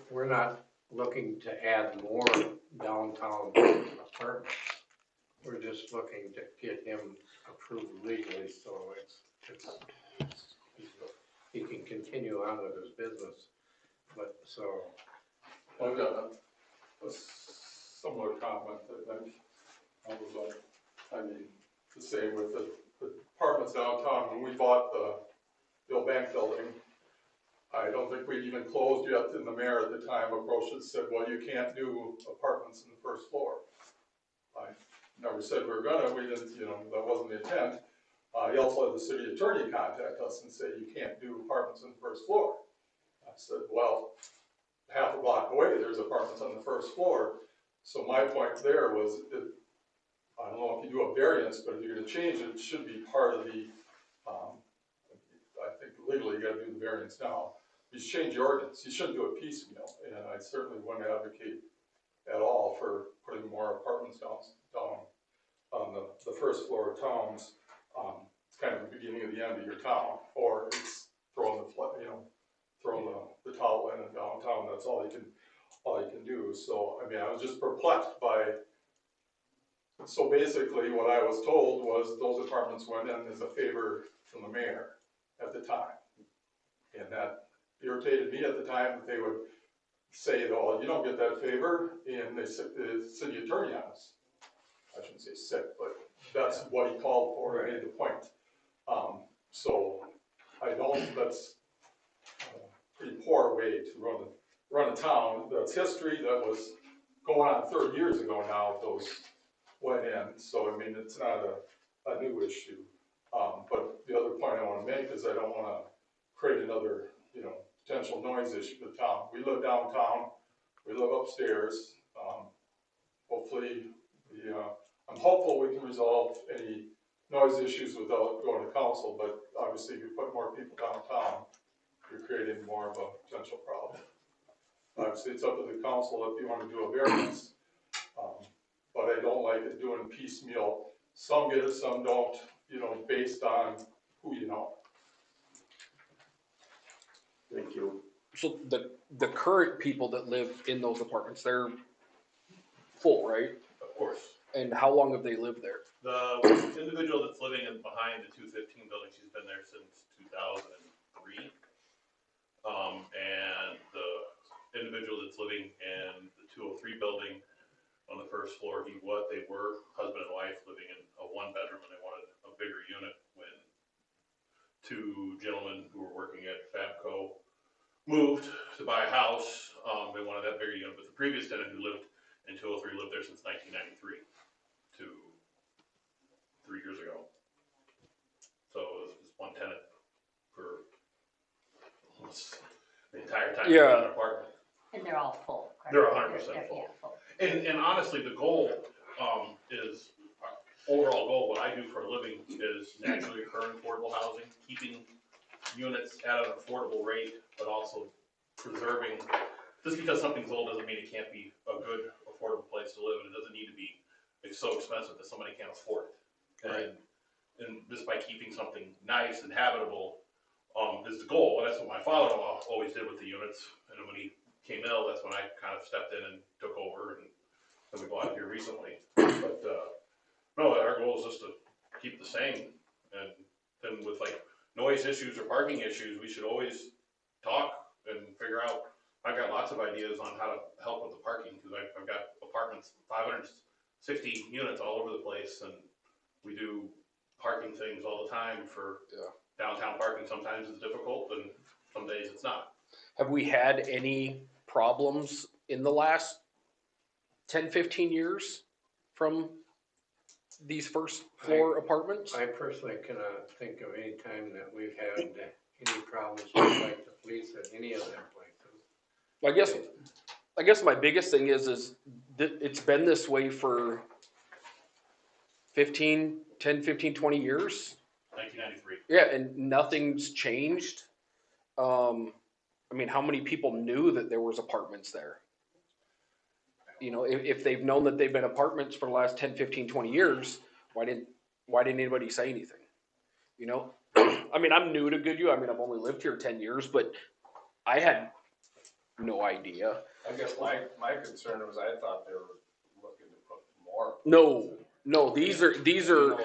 we're not looking to add more downtown apartments. We're just looking to get him approved legally, so he can continue on with his business. But so. I've got a similar comment, I think. I mean, the same with the apartments downtown. When we bought the old bank building, I don't think we'd even closed yet, and the mayor at the time approached us and said, well, you can't do apartments in the first floor. I never said we were gonna, we didn't, you know, that wasn't the intent. He also had the city attorney contact us and say, you can't do apartments on the first floor. I said, well, half a block away, there's apartments on the first floor. So my point there was, I don't know if you do a variance, but if you're gonna change it, it should be part of the, I think legally you gotta do the variance now. You should change the ordinance, you shouldn't do it piecemeal, and I certainly wouldn't advocate at all for putting more apartments down on the first floor of towns. It's kind of the beginning of the end of your town, or it's throwing the towel in downtown. That's all you can do. So I mean, I was just perplexed by. So basically, what I was told was those apartments went in as a favor from the mayor at the time, and that irritated me at the time that they would say, oh, you don't get that favor, and they sit the city attorney on us. I shouldn't say sick, but that's what he called for, and made the point. So I don't, that's a pretty poor way to run a town. That's history that was going on 30 years ago now, those went in. So I mean, it's not a new issue. But the other point I want to make is I don't want to create another, you know, potential noise issue for the town. We live downtown, we live upstairs. Hopefully, I'm hopeful we can resolve any noise issues without going to council, but obviously if you put more people downtown, you're creating more of a potential problem. Obviously, it's up to the council if you want to do a variance, but I don't like it doing piecemeal. Some get it, some don't, you know, based on who you know. Thank you. So the current people that live in those apartments, they're full, right? Of course. And how long have they lived there? The individual that's living in behind the 215 building, she's been there since 2003. And the individual that's living in the 203 building on the first floor, they were husband and wife living in a one bedroom, and they wanted a bigger unit. When two gentlemen who were working at Fabco moved to buy a house, they wanted that bigger unit, but the previous tenant who lived in 203 lived there since 1993 to 3 years ago. So it was just one tenant for almost the entire time in an apartment. And they're all full, correct? They're 100% full. Yeah, full. And honestly, the goal is, overall goal, what I do for a living is naturally occurring affordable housing, keeping units at an affordable rate, but also preserving, just because something's old doesn't mean it can't be a good, affordable place to live, and it doesn't need to be so expensive that somebody can't afford it. And just by keeping something nice and habitable is the goal, and that's what my father-in-law always did with the units. And when he came ill, that's when I kind of stepped in and took over, and then we bought it here recently. But no, our goal is just to keep the same. And then with like noise issues or parking issues, we should always talk and figure out. I've got lots of ideas on how to help with the parking, because I've got apartments, 560 units all over the place, and we do parking things all the time for downtown parking. Sometimes it's difficult, and some days it's not. Have we had any problems in the last 10, 15 years from these first floor apartments? I personally cannot think of any time that we've had any problems with like the police at any of them places. I guess my biggest thing is that it's been this way for 10, 15, 20 years. 1993. Yeah, and nothing's changed. I mean, how many people knew that there was apartments there? You know, if they've known that they've been apartments for the last 10, 15, 20 years, why didn't anybody say anything? You know, I mean, I'm new to Goodhue. I mean, I've only lived here 10 years, but I had no idea. I guess my concern was I thought they were looking to put more. No, these are. You know,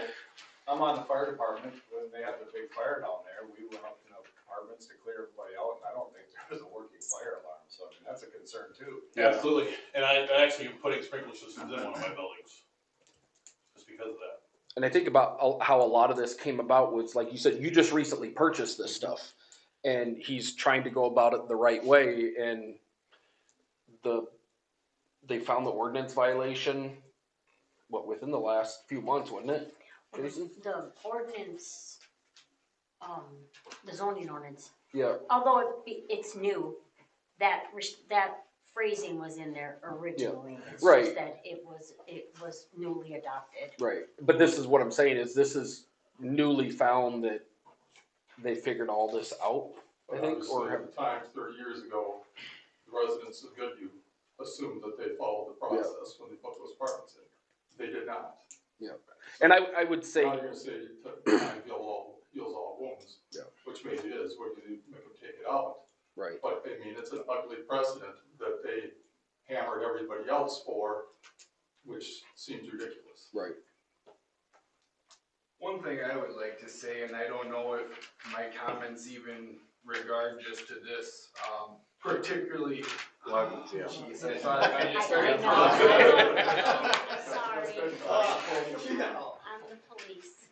I'm on the fire department. When they had the big fire down there, we went up in the apartments to clear everybody out, and I don't think there was a working fire alarm. So I mean, that's a concern too. Yeah, absolutely. And I actually am putting sprinkler systems in one of my buildings just because of that. And I think about how a lot of this came about was, like you said, you just recently purchased this stuff, and he's trying to go about it the right way, and they found the ordinance violation, within the last few months, wasn't it, Jason? The ordinance, the zoning ordinance, Yeah. although it's new, that phrasing was in there originally. It's Right. just that it was newly adopted. Right. But this is what I'm saying is this is newly found that they figured all this out, I think, or at the time, 30 years ago, the residents of Goodhue assumed that they followed the process when they put those apartments in. They did not. Yeah. And I would say. Now you're gonna say time heals all wounds. Yeah. Which maybe it is, where you make them take it out. Right. But I mean, it's an ugly precedent that they hammered everybody else for, which seems ridiculous. Right. One thing I would like to say, and I don't know if my comments even regard just to this, particularly. Jeez, I thought I just started. Sorry. I'm the police.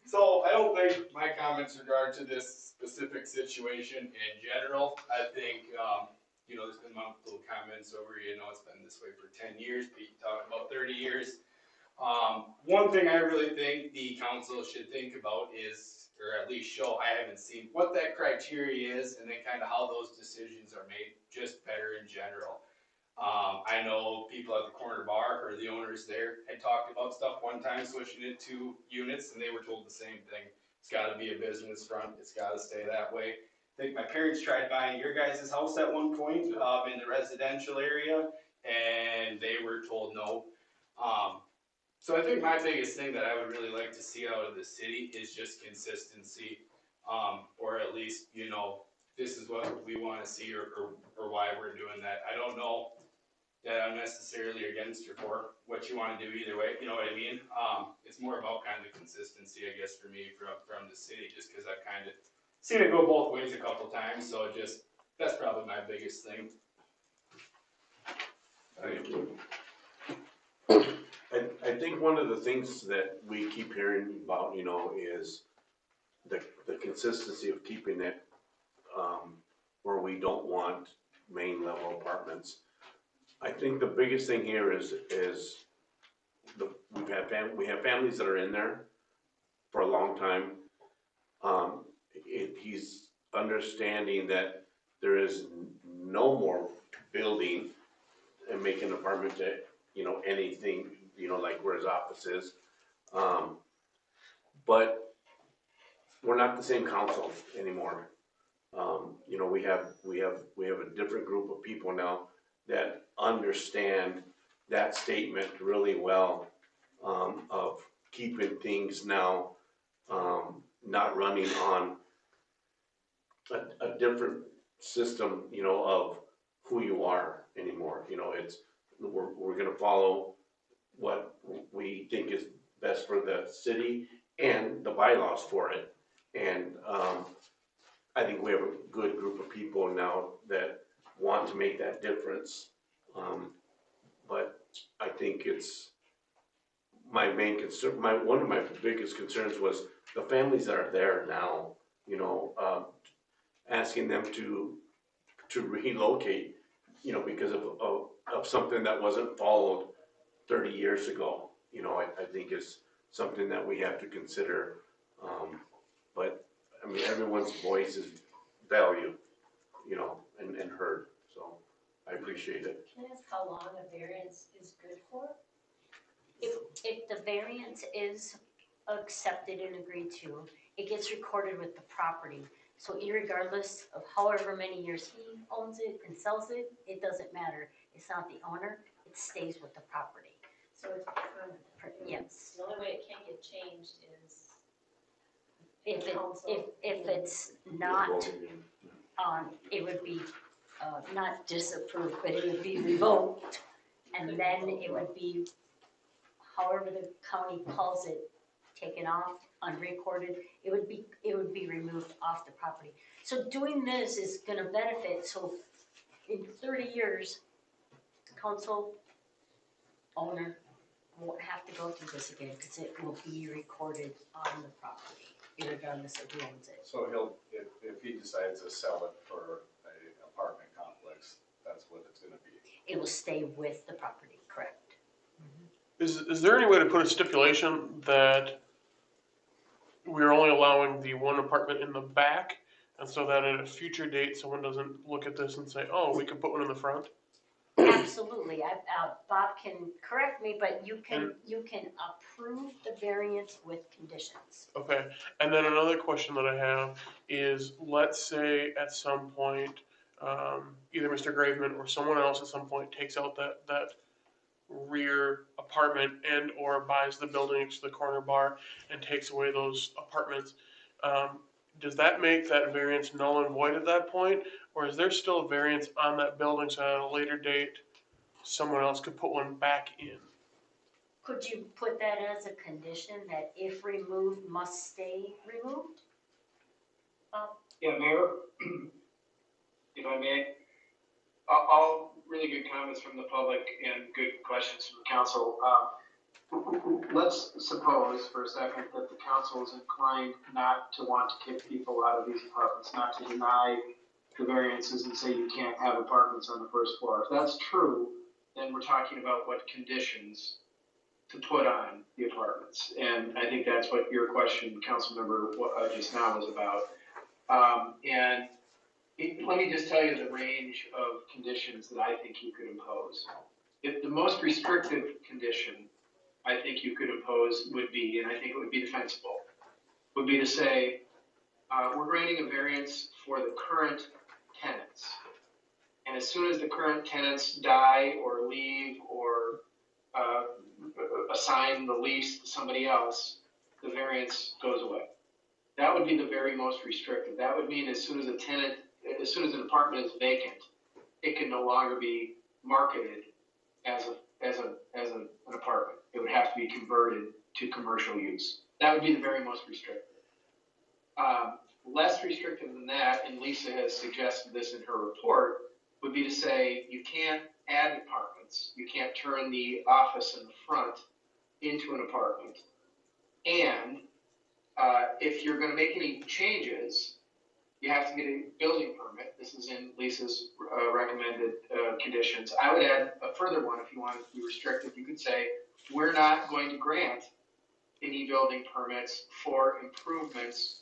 So I don't think my comments regard to this specific situation in general. I think, there's been multiple comments over, it's been this way for 10 years, but you talk about 30 years. One thing I really think the council should think about is, or at least show, I haven't seen what that criteria is, and then kind of how those decisions are made, just better in general. I know people at the corner bar, or the owners there, had talked about stuff one time, switching it to units, and they were told the same thing. It's gotta be a business front, it's gotta stay that way. I think my parents tried buying your guys' house at one point, in the residential area, and they were told no. So I think my biggest thing that I would really like to see out of the city is just consistency, or at least, this is what we want to see, or why we're doing that. I don't know that I'm necessarily against or for what you want to do either way, you know what I mean? It's more about kind of the consistency, I guess, for me from the city, just because I've kind of seen it go both ways a couple times, so that's probably my biggest thing. I think one of the things that we keep hearing about, you know, is the consistency of keeping it, where we don't want main level apartments. I think the biggest thing here is we have families that are in there for a long time. He's understanding that there is no more building and making apartments at, you know, anything, you know, like where his office is. But we're not the same council anymore. You know, we have a different group of people now that understand that statement really well, of keeping things now, not running on a different system, you know, of who you are anymore. You know, we're gonna follow what we think is best for the city and the bylaws for it. And, I think we have a good group of people now that want to make that difference. But I think it's my main concern, one of my biggest concerns was the families that are there now, you know, asking them to relocate, you know, because of something that wasn't followed 30 years ago. You know, I think is something that we have to consider. But I mean, everyone's voice is valued, you know, and heard, so I appreciate it. Can I ask how long a variance is good for? If the variance is accepted and agreed to, it gets recorded with the property. So irregardless of however many years he owns it and sells it, it doesn't matter. It's not the owner, it stays with the property. So it's permanent. Yes. The only way it can't get changed is If it's not, it would be, not disapproved, but it would be revoked. And then it would be, however the county calls it, taken off, unrecorded, it would be removed off the property. So doing this is gonna benefit, so in 30 years, council, owner won't have to go through this again, because it will be recorded on the property, regardless of who owns it. So if he decides to sell it for an apartment complex, that's what it's gonna be. It will stay with the property, correct? Is there any way to put a stipulation that we're only allowing the one apartment in the back, and so that at a future date, someone doesn't look at this and say, oh, we could put one in the front? Absolutely, Bob can correct me, but you can approve the variance with conditions. Okay, and then another question that I have is, let's say at some point, either Mr. Graveman or someone else at some point takes out that rear apartment and or buys the building next to the corner bar and takes away those apartments. Does that make that variance null and void at that point? Or is there still a variance on that building so at a later date, someone else could put one back in? Could you put that as a condition that if removed, must stay removed? Yeah, Mayor, if I may, all really good comments from the public and good questions from the council. Let's suppose for a second that the council is inclined not to want to kick people out of these apartments, not to deny the variances and say you can't have apartments on the first floor. If that's true, then we're talking about what conditions to put on the apartments. And I think that's what your question, Councilmember, just now was about. Let me just tell you the range of conditions that I think you could impose. If the most restrictive condition I think you could impose would be, and I think it would be defensible, would be to say, we're granting a variance for the current tenants. And as soon as the current tenants die or leave or assign the lease to somebody else, the variance goes away. That would be the very most restrictive. That would mean as soon as an apartment is vacant, it can no longer be marketed as an apartment. It would have to be converted to commercial use. That would be the very most restrictive. Less restrictive than that, and Lisa has suggested this in her report, would be to say you can't add apartments, you can't turn the office in the front into an apartment. And if you're gonna make any changes, you have to get a building permit. This is in Lisa's recommended conditions. I would add a further one if you wanted to be restrictive. You could say, we're not going to grant any building permits for improvements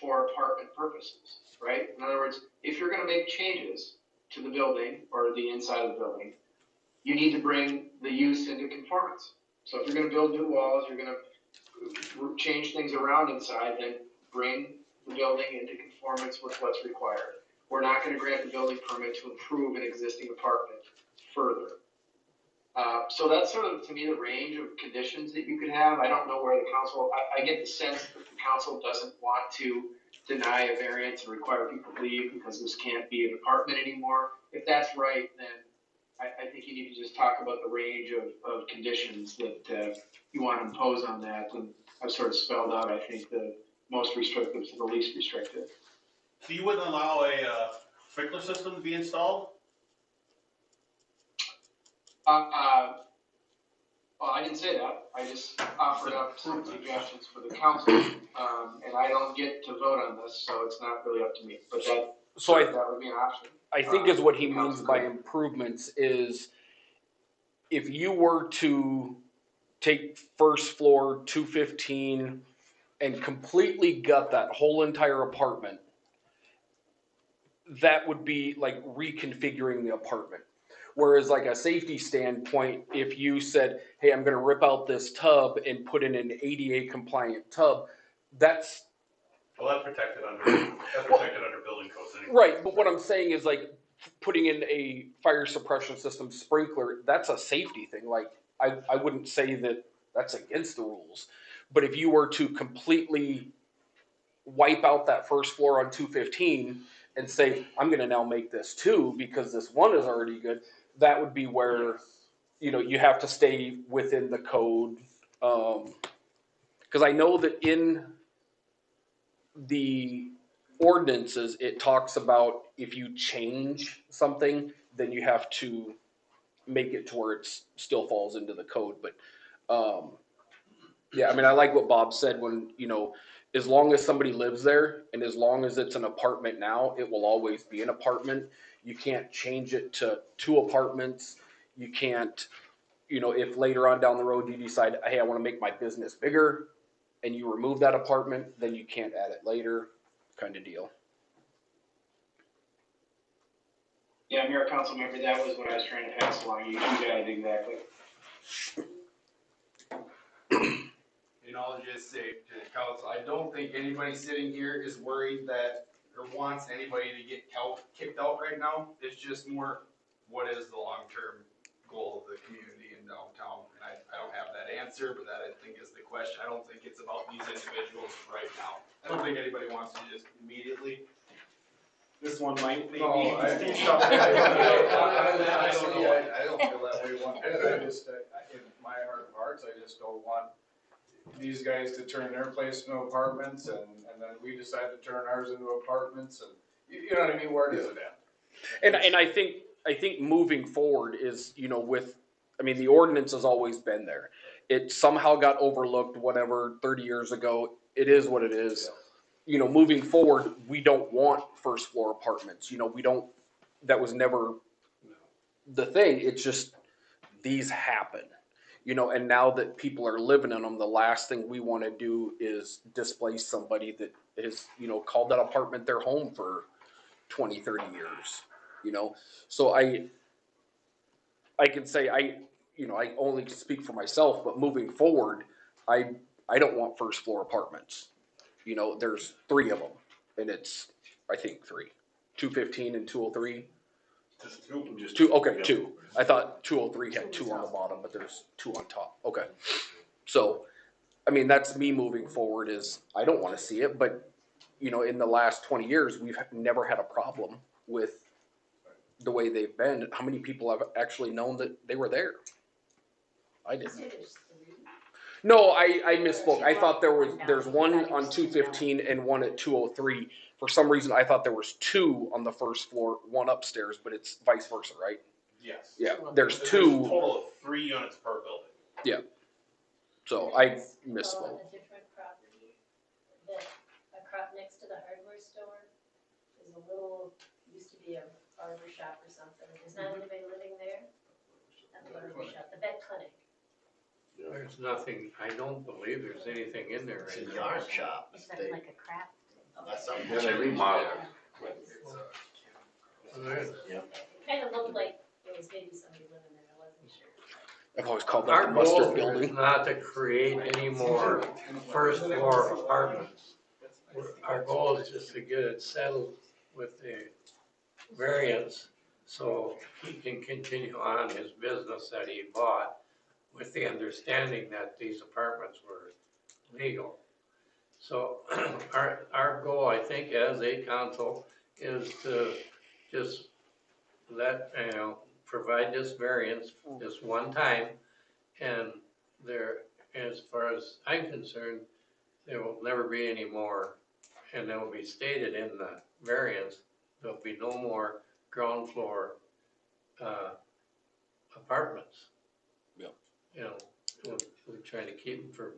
for apartment purposes, right? In other words, if you're gonna make changes to the building or the inside of the building, you need to bring the use into conformance. So if you're gonna build new walls, you're gonna change things around inside, then bring the building into conformance with what's required. We're not gonna grant the building permit to improve an existing apartment further. So that's sort of, to me, the range of conditions that you could have. I don't know where the council, I get the sense that the council doesn't want to deny a variance and require people to leave because this can't be an apartment anymore. If that's right, then I think you need to just talk about the range of conditions that you want to impose on that. And I've sort of spelled out, I think, the most restrictive to the least restrictive. So you wouldn't allow a sprinkler system to be installed? Well, I didn't say that. I just offered up some suggestions for the council, and I don't get to vote on this, so it's not really up to me. But that would be an option. I think is what he means by improvements is if you were to take first floor 215 and completely gut that whole entire apartment, that would be like reconfiguring the apartment. Whereas like a safety standpoint, if you said, hey, I'm gonna rip out this tub and put in an ADA compliant tub, that's. Well, that's protected under building codes anyway. Right, but what I'm saying is like putting in a fire suppression system sprinkler, that's a safety thing. Like I wouldn't say that that's against the rules. But if you were to completely wipe out that first floor on 215 and say, I'm gonna now make this 2 because this 1 is already good, that would be where, you have to stay within the code. Because I know that in the ordinances, it talks about if you change something, then you have to make it to where it still falls into the code. But yeah, I mean, I like what Bob said when, as long as somebody lives there and as long as it's an apartment now, it will always be an apartment. You can't change it to 2 apartments. You can't, if later on down the road you decide, hey, I want to make my business bigger and you remove that apartment, then you can't add it later, kind of deal. Yeah, Mayor Council member, that was what I was trying to pass along. You got it exactly. And I'll just say to the council, I don't think anybody sitting here is worried that or wants anybody to get kicked out right now. It's just more, what is the long-term goal of the community in downtown? And I don't have that answer, but that I think is the question. I don't think it's about these individuals right now. I don't think anybody wants to just immediately. This one might be. No, I don't feel that way one bit. I just, in my heart of hearts, I just don't want these guys to turn their place into apartments and then we decide to turn ours into apartments and you know what I mean? Where does it end? And I think moving forward is, the ordinance has always been there. It somehow got overlooked, 30 years ago. It is what it is. Moving forward, we don't want first floor apartments. That was never the thing. It's just, these happen. And now that people are living in them, the last thing we want to do is displace somebody that has, called that apartment their home for 20, 30 years, So I can say I only speak for myself, but moving forward, I don't want first floor apartments. There's 3 of them and it's, I think 3, 215 and 203. Just 2. Okay, 2. I thought 203 had 2 on the bottom, but there's 2 on top. Okay. So, that's me moving forward is I don't want to see it, but, in the last 20 years, we've never had a problem with the way they've been. How many people have actually known that they were there? I didn't. No, I misspoke. I thought there's one on 215 and one at 203. For some reason, I thought there was two on the first floor, one upstairs, but it's vice versa, right? Yes. Yeah, there's There's two. a total of 3 units per building. Yeah. So I It's, misspoke. a different property that, next to the hardware store, there's a little, used to be a barber shop or something. There's not anybody living there? Not the barber shop, the vet clinic. There's nothing, I don't believe there's anything in there It's right a now. yarn shop. Is that like a craft? That's something. Yeah, they remodeled. It kind of looked like there was maybe somebody living there, I wasn't sure. I've always called that Our the goal mustard here is building. not to create any more first floor apartments. Our goal is just to get it settled with the variance, so he can continue on his business that he bought with the understanding that these apartments were legal. So our goal, I think, as a council, is to just let, provide this variance this one time. And there, as far as I'm concerned, there will never be any more, and it will be stated in the variance, there'll be no more ground floor apartments. Yeah. We're trying to keep them for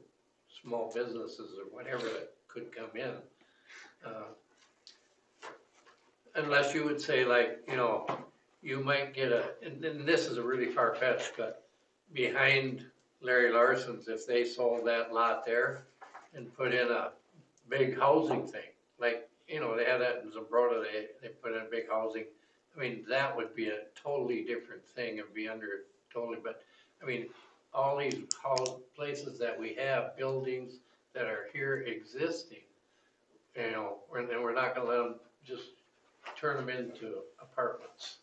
small businesses or whatever that could come in. Unless you would say like, you might get and this is a really far-fetched, but behind Larry Larson's, if they sold that lot there and put in a big housing thing, like, they had that in Zumbrota, they put in a big housing. I mean, that would be a totally different thing and be under totally, but I mean, all these places that we have, buildings that are here existing, and we're not gonna let them just turn them into apartments.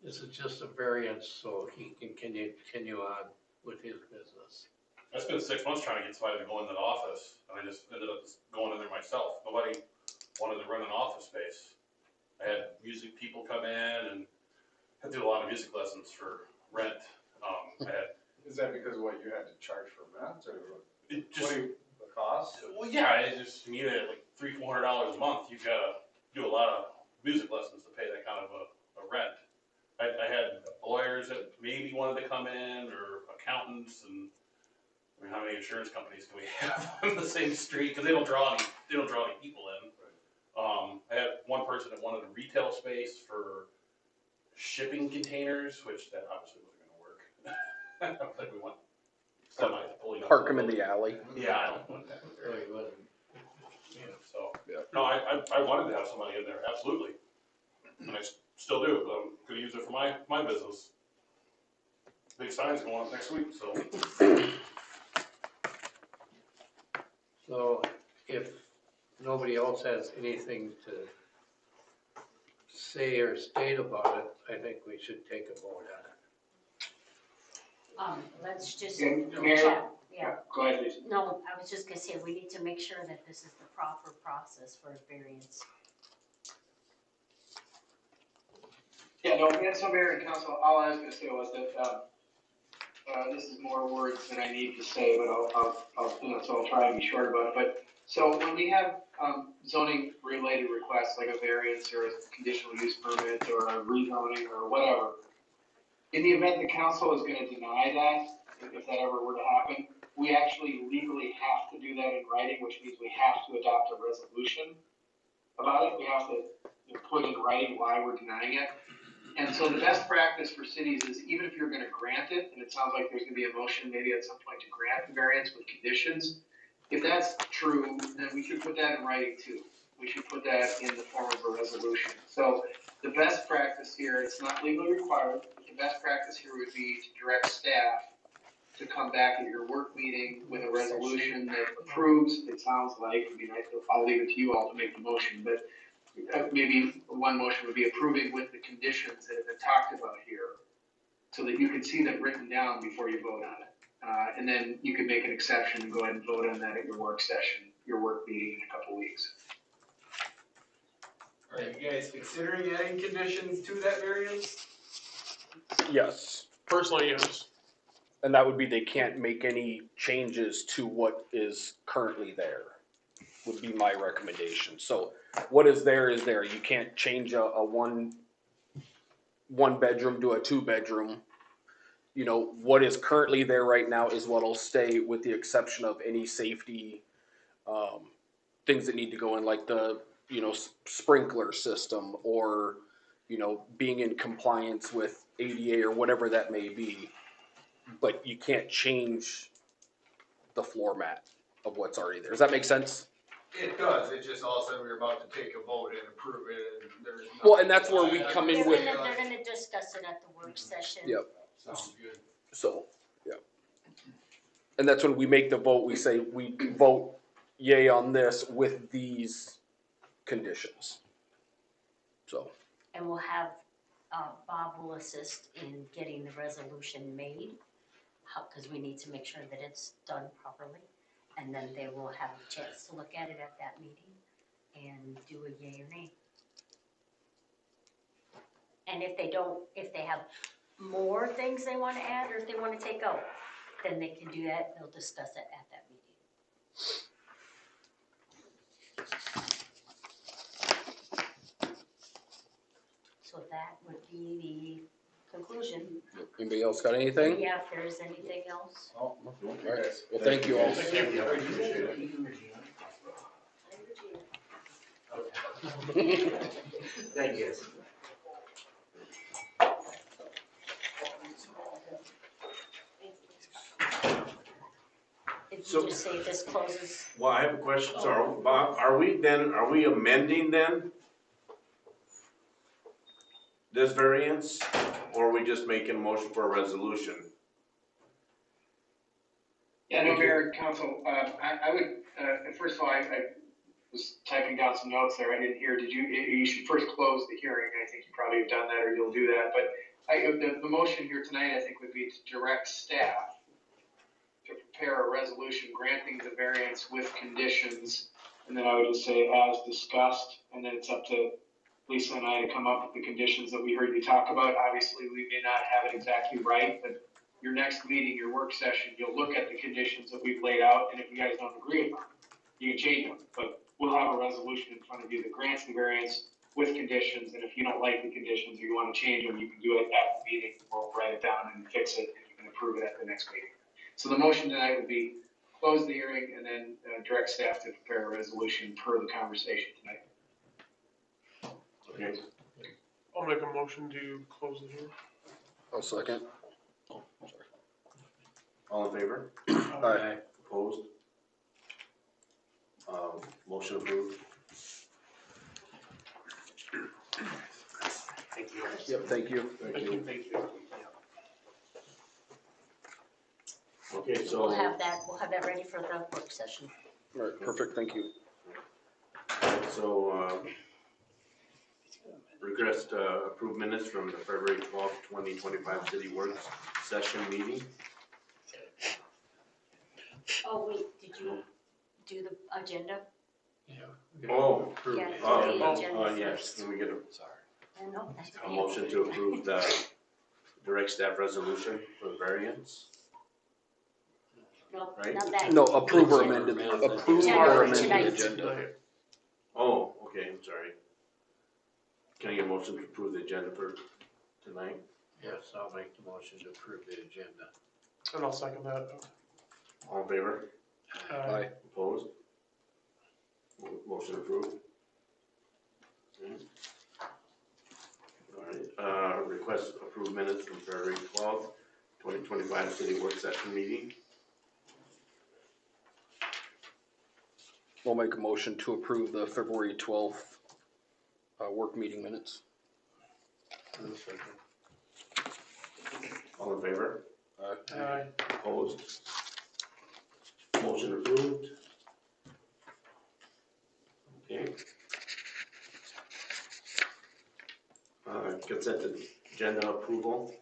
This is just a variance so he can continue on with his business. I spent 6 months trying to get somebody to go into the office, and I just ended up just going in there myself. Nobody wanted to rent an office space. I had music people come in, and I did a lot of music lessons for rent. Is that because of what you had to charge for rent, or It just, the cost? well, yeah, it just, you know, like $300-400 a month, you've gotta do a lot of music lessons to pay that kind of a rent. I had lawyers that maybe wanted to come in, or accountants, and I mean, how many insurance companies do we have on the same street? Because they don't draw any people in. I had one person that wanted a retail space for shipping containers, which that obviously wasn't going to work. I don't think we want somebody pulling up. Park them in the alley. Yeah, I don't want that. Really wasn't. So, no, I wanted to have somebody in there, absolutely. And I still do, but I'm gonna use it for my business. Big sign's going up next week, so. So if nobody else has anything to say or state about it, I think we should take a vote on it. Let's just Mayor? check, yeah. Go ahead, Lisa. No, I was just gonna say, we need to make sure that this is the proper process for a variance. Yeah, no, and so Mayor and Council, all I was gonna say was that, this is more words than I need to say, but so I'll try and be short about it. But, so when we have, zoning related requests, like a variance or a conditional use permit or a rezoning or whatever, in the event the council is gonna deny that, if that ever were to happen, we actually legally have to do that in writing, which means we have to adopt a resolution about it. We have to put in writing why we're denying it. And so the best practice for cities is, even if you're gonna grant it, and it sounds like there's gonna be a motion maybe at some point to grant the variance with conditions, if that's true, then we should put that in writing too. We should put that in the form of a resolution. So the best practice here, it's not legally required, but the best practice here would be to direct staff to come back at your work meeting with a resolution that approves, it sounds like, I mean, I'll leave it to you all to make the motion, but maybe one motion would be approving with the conditions that have been talked about here, so that you can see them written down before you vote on it. And then you can make an exception and go ahead and vote on that at your work session, your work meeting in a couple weeks. Are you guys considering adding conditions to that variance? Yes. Personally, yes. And that would be they can't make any changes to what is currently there, would be my recommendation. So what is there is there. You can't change a one bedroom to a 2-bedroom. You know, what is currently there right now is what'll stay, with the exception of any safety, things that need to go in, like the, you know, sprinkler system, or, you know, being in compliance with ADA or whatever that may be. But you can't change the floor mat of what's already there. Does that make sense? It does, it's just all of a sudden we're about to take a vote and approve it, and there's. Well, and that's where we come in with. They're gonna discuss it at the work session. Yep. Sounds good. So, yeah. And that's when we make the vote, we say we vote yay on this with these conditions. So. And we'll have, Bob will assist in getting the resolution made, cause we need to make sure that it's done properly. And then they will have a chance to look at it at that meeting and do a yay or nay. And if they have more things they wanna add, or if they wanna take out, then they can do that, they'll discuss it at that meeting. So that would be the conclusion. Anybody else got anything? Yeah, if there is anything else. All right. Well, thank you all. Thank you. Thank you. If So- you just say this closes. Well, I have a question, sorry, Bob, are we amending then this variance, or are we just making a motion for a resolution? Yeah, no, Mayor, Council, I would, first of all, I was typing down some notes there, I didn't hear, you should first close the hearing, I think you probably have done that, or you'll do that, but the motion here tonight, I think, would be to direct staff to prepare a resolution granting the variance with conditions, and then I would just say as discussed, and then it's up to Lisa and I to come up with the conditions that we heard you talk about. Obviously, we may not have it exactly right, but your next meeting, your work session, you'll look at the conditions that we've laid out, and if you guys don't agree with them, you can change them, but we'll have a resolution in front of you that grants the variance with conditions, and if you don't like the conditions or you want to change them, you can do it at the meeting, we'll write it down and fix it, and you can approve it at the next meeting. So the motion tonight would be close the hearing and then direct staff to prepare a resolution per the conversation tonight. Okay. I'll make a motion to close the hearing. I'll second. All in favor? Aye. Opposed? Motion approved. Thank you. Yep, thank you. Thank you. Okay, so. We'll have that ready for the work session. All right, perfect, thank you. So, request approved minutes from the February 12th, 2025 City Works Session meeting. Oh, wait, did you do the agenda? Oh, Yeah, do the agenda yes, first. can we get I know, that's a me. motion to approve the direct staff resolution for the variance? No, Right? not that. No, approve or amend, approve or amend the Tonight. agenda. Oh, okay, I'm sorry. Can I get a motion to approve the agenda for tonight? Yes, I'll make the motion to approve the agenda. And I'll second that. All in favor? Aye. Opposed? Motion approved. Okay. All right, request approved minutes from February 12th, 2025 City Work Session meeting. We'll make a motion to approve the February 12th work meeting minutes. All in favor? Aye. Opposed? Motion approved. Okay. Consent agenda approval.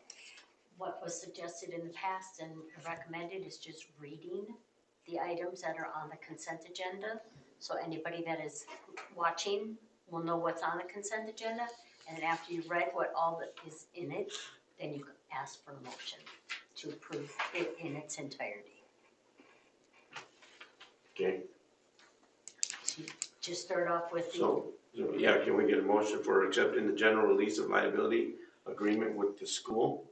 What was suggested in the past and recommended is just reading the items that are on the consent agenda. So anybody that is watching will know what's on the consent agenda. And then after you've read what all that is in it, then you can ask for a motion to approve it in its entirety. Okay, Just start off with the, so, yeah, can we get a motion for accepting the general release of liability agreement with the school?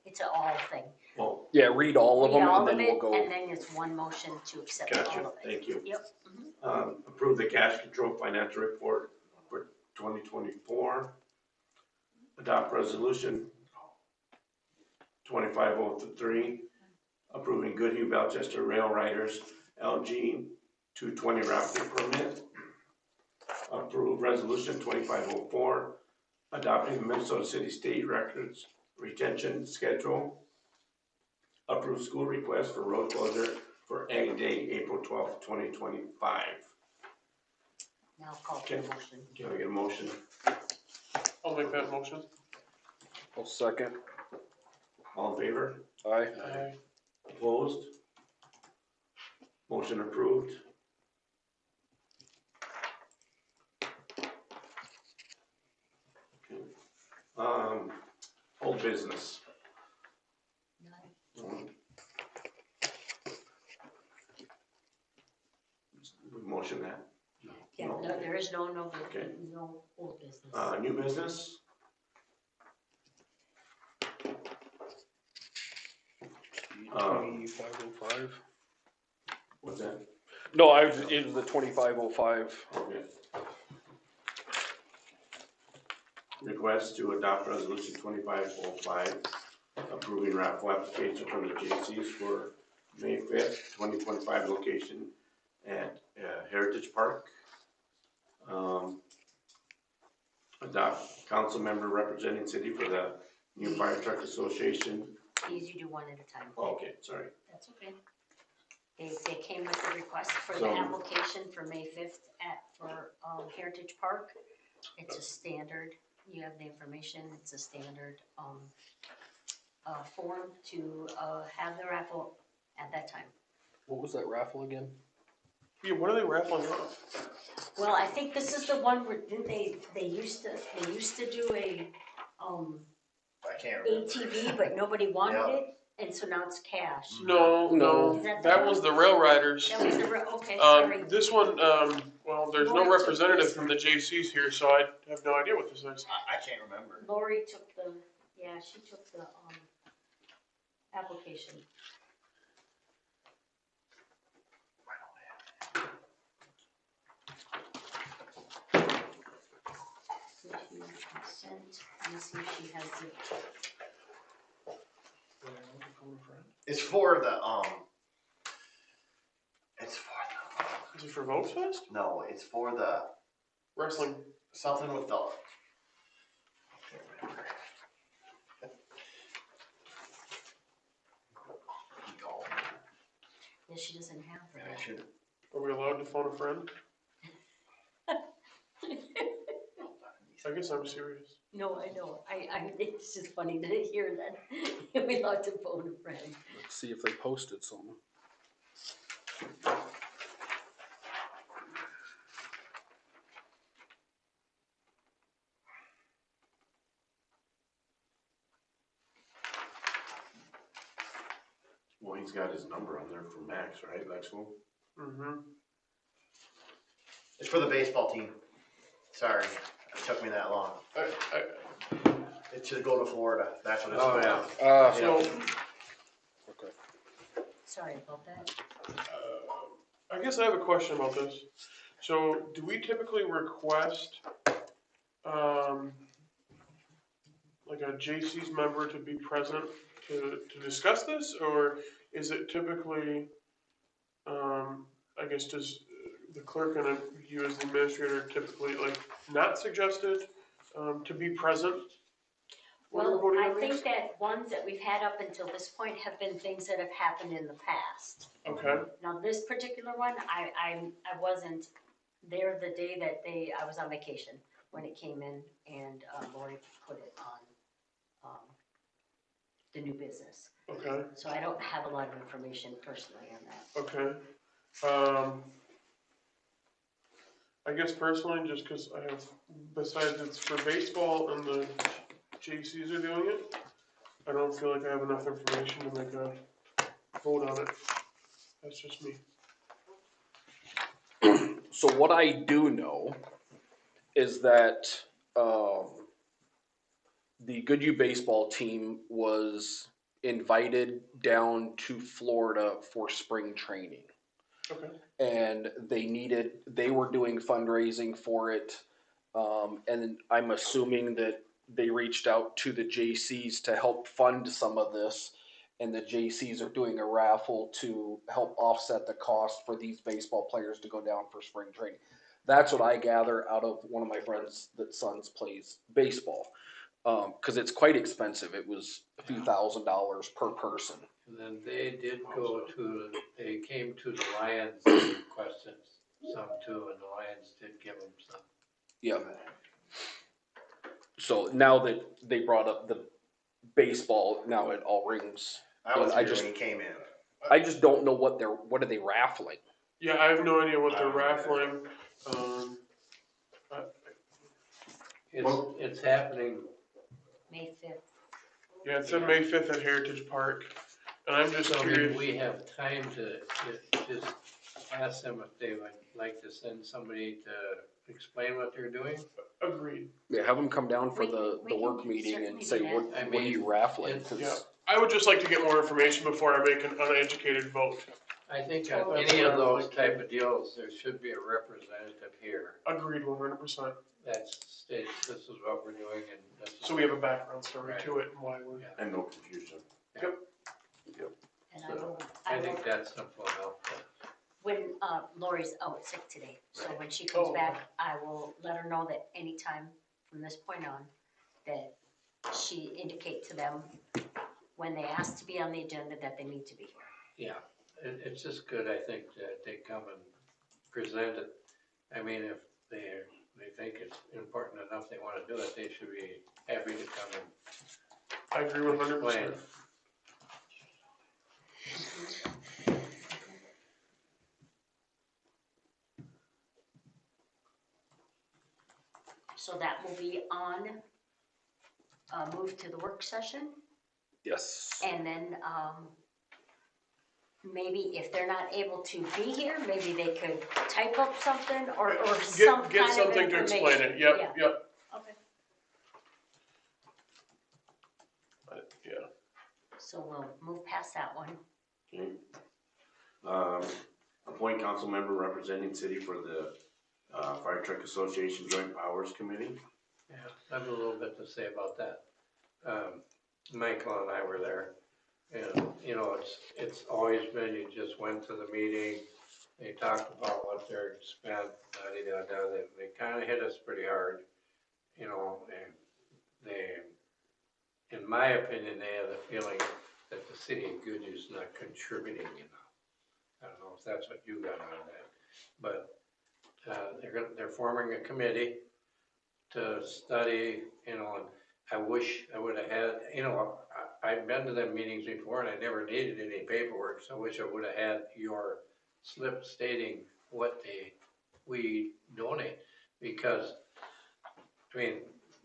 it's an all thing. Oh, Yeah, read all of Read them all and of then we'll it, go. and then it's one motion to accept all gotcha, of it. thank you. Yep. Approve the cash control financial report for 2024. Adopt resolution 2503, approving Goodhue Belchester Rail Riders LG 220 raffle permit. Approve resolution 2504, adopting the Minnesota City State Records retention schedule. Approve school request for road closure for Ag Day, April 12th, 2025. Now I'll call for the motion. Can we get a motion? I'll make that motion. I'll second. All in favor? Aye. Aye. Opposed? Motion approved. Okay. Old business. Motion that. Yeah, No. no, there is no Okay. old business. New business? Um, 2505. What's that? No, it was the 2505. Okay. Request to adopt resolution 2505, approving raffle application from the J.C.'s for May 5th, 2025 location at Heritage Park. Adopt council member representing city for the new fire truck association. Please, you do one at a time. Okay, sorry. That's okay. They came with a request for the So- application for May 5th for Heritage Park. It's a standard, you have the information, it's a standard form to have the raffle at that time. What was that raffle again? Yeah, what are they raffling off? Well, I think this is the one where, didn't they used to do a I can't remember. ATV, but nobody wanted Yeah. it, and so now it's cash. No, Is that the that one? was the Rail Riders. That was the, okay, sorry. This one, well, there's no Lori took representative this from the J.C.'s here, so I have no idea what this is. I can't remember. Lori took the, yeah, she took the, application. Consent, let me see if she has it. It's for the, Is it for Votes Fest? no, it's for the, Wrestling. something with the. I can't remember. Yeah, she doesn't have I it. should. Are we allowed to phone a friend? I guess I'm serious. No, I know, it's just funny to hear that, we like to phone a friend. Let's see if they posted something. Well, he's got his number on there for Max, right, Lexwell? Mm-hmm. It's for the baseball team. Sorry, it took me that long. It should go to Florida, that's what it's for. yeah. So, Okay. Sorry about that. I guess I have a question about this. So, do we typically request, like a J.C.'s member to be present to discuss this, or is it typically, I guess, does the clerk and you as the administrator typically like not suggested to be present? when we're Well, voting I on these? think that ones that we've had up until this point have been things that have happened in the past. Okay. Now, this particular one, I wasn't there the day that I was on vacation when it came in, and Lori put it on the new business. Okay. So I don't have a lot of information personally on that. Okay. I guess personally, just because I have, besides it's for baseball and the J.C.'s are doing it, I don't feel like I have enough information to make a vote on it. That's just me. So what I do know is that, the Goodhue baseball team was invited down to Florida for spring training. Okay. And they were doing fundraising for it. And I'm assuming that they reached out to the JCs to help fund some of this. And the JCs are doing a raffle to help offset the cost for these baseball players to go down for spring training. That's what I gather out of one of my friends that sons plays baseball. Cause it's quite expensive. It was a few $1,000s per person. And then they came to the Lions questions, some too, and the Lions did give them some. Yeah. So now that they brought up the baseball, now it all rings. I was I here just, when he came in. I just don't know what are they raffling? Yeah, I have no idea what they're raffling. It's happening. May 5th. Yeah, it said May 5th at Heritage Park, and I'm just So curious. we have time to just ask them if they would like to send somebody to explain what they're doing. Agreed. Yeah, have them come down for We the can work meeting and certainly say, do that. what are you raffling? Yeah, I would just like to get more information before I make an uneducated vote. I think That's on what any I of would those like to type do. of deals, there should be a representative here Agreed 100%. that states this is what we're doing and this is. So we have a background story Right. to it and why we're. And no confusion. Yep. And I think that's simple enough. when, Lori's out sick today, so when she comes back, I will let her know that anytime from this point on, that she indicate to them when they ask to be on the agenda that they need to be here. Yeah, it's just good, I think, that they come and present it. I mean, if they think it's important enough, they wanna do it, they should be happy to come and. I agree 100%. explain. So that will be on, move to the work session, Yes. and then, maybe if they're not able to be here, maybe they could type up something or some kind Get of something to explain information. it, yep, Yeah. yep. Okay, Yeah. so we'll move past that one. Okay. Appoint council member representing city for the Fire Truck Association Joint Powers Committee. Yeah, I have a little bit to say about that. Michael and I were there, and, you know, it's always been, you just went to the meeting, they talked about what they're spent, they kinda hit us pretty hard, you know, and they, in my opinion, they have the feeling that the city of Goodhue is not contributing enough. I don't know if that's what you got out of that, but, they're forming a committee to study, you know, and I wish I would have had, you know, I've been to them meetings before and I never needed any paperwork, so I wish I would have had your slip stating what we donate, because, I mean,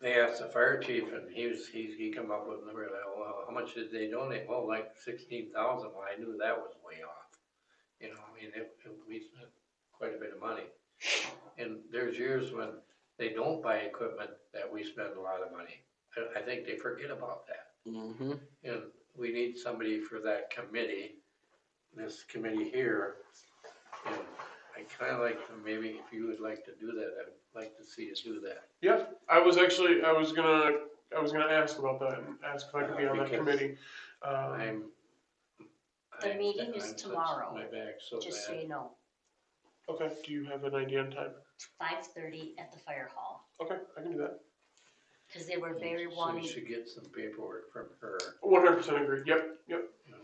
they asked the fire chief and he come up with a number like, well, how much did they donate? Well, like 16,000, well, I knew that was way off. You know, I mean, we spent quite a bit of money. And there's years when they don't buy equipment that we spend a lot of money. I think they forget about that. Mm-hmm. And we need somebody for that committee, this committee here. And I kinda like to, maybe if you would like to do that, I'd like to see you do that. Yeah, I was gonna ask about that and ask if I could be on that Because committee. The meeting is tomorrow, My back's so just so bad. you know, Okay, do you have an idea on time? 5:30 at the fire hall, Okay, I can do that. cause they were very So wanting. you should get some paperwork from her, 100% agree, yep. you know,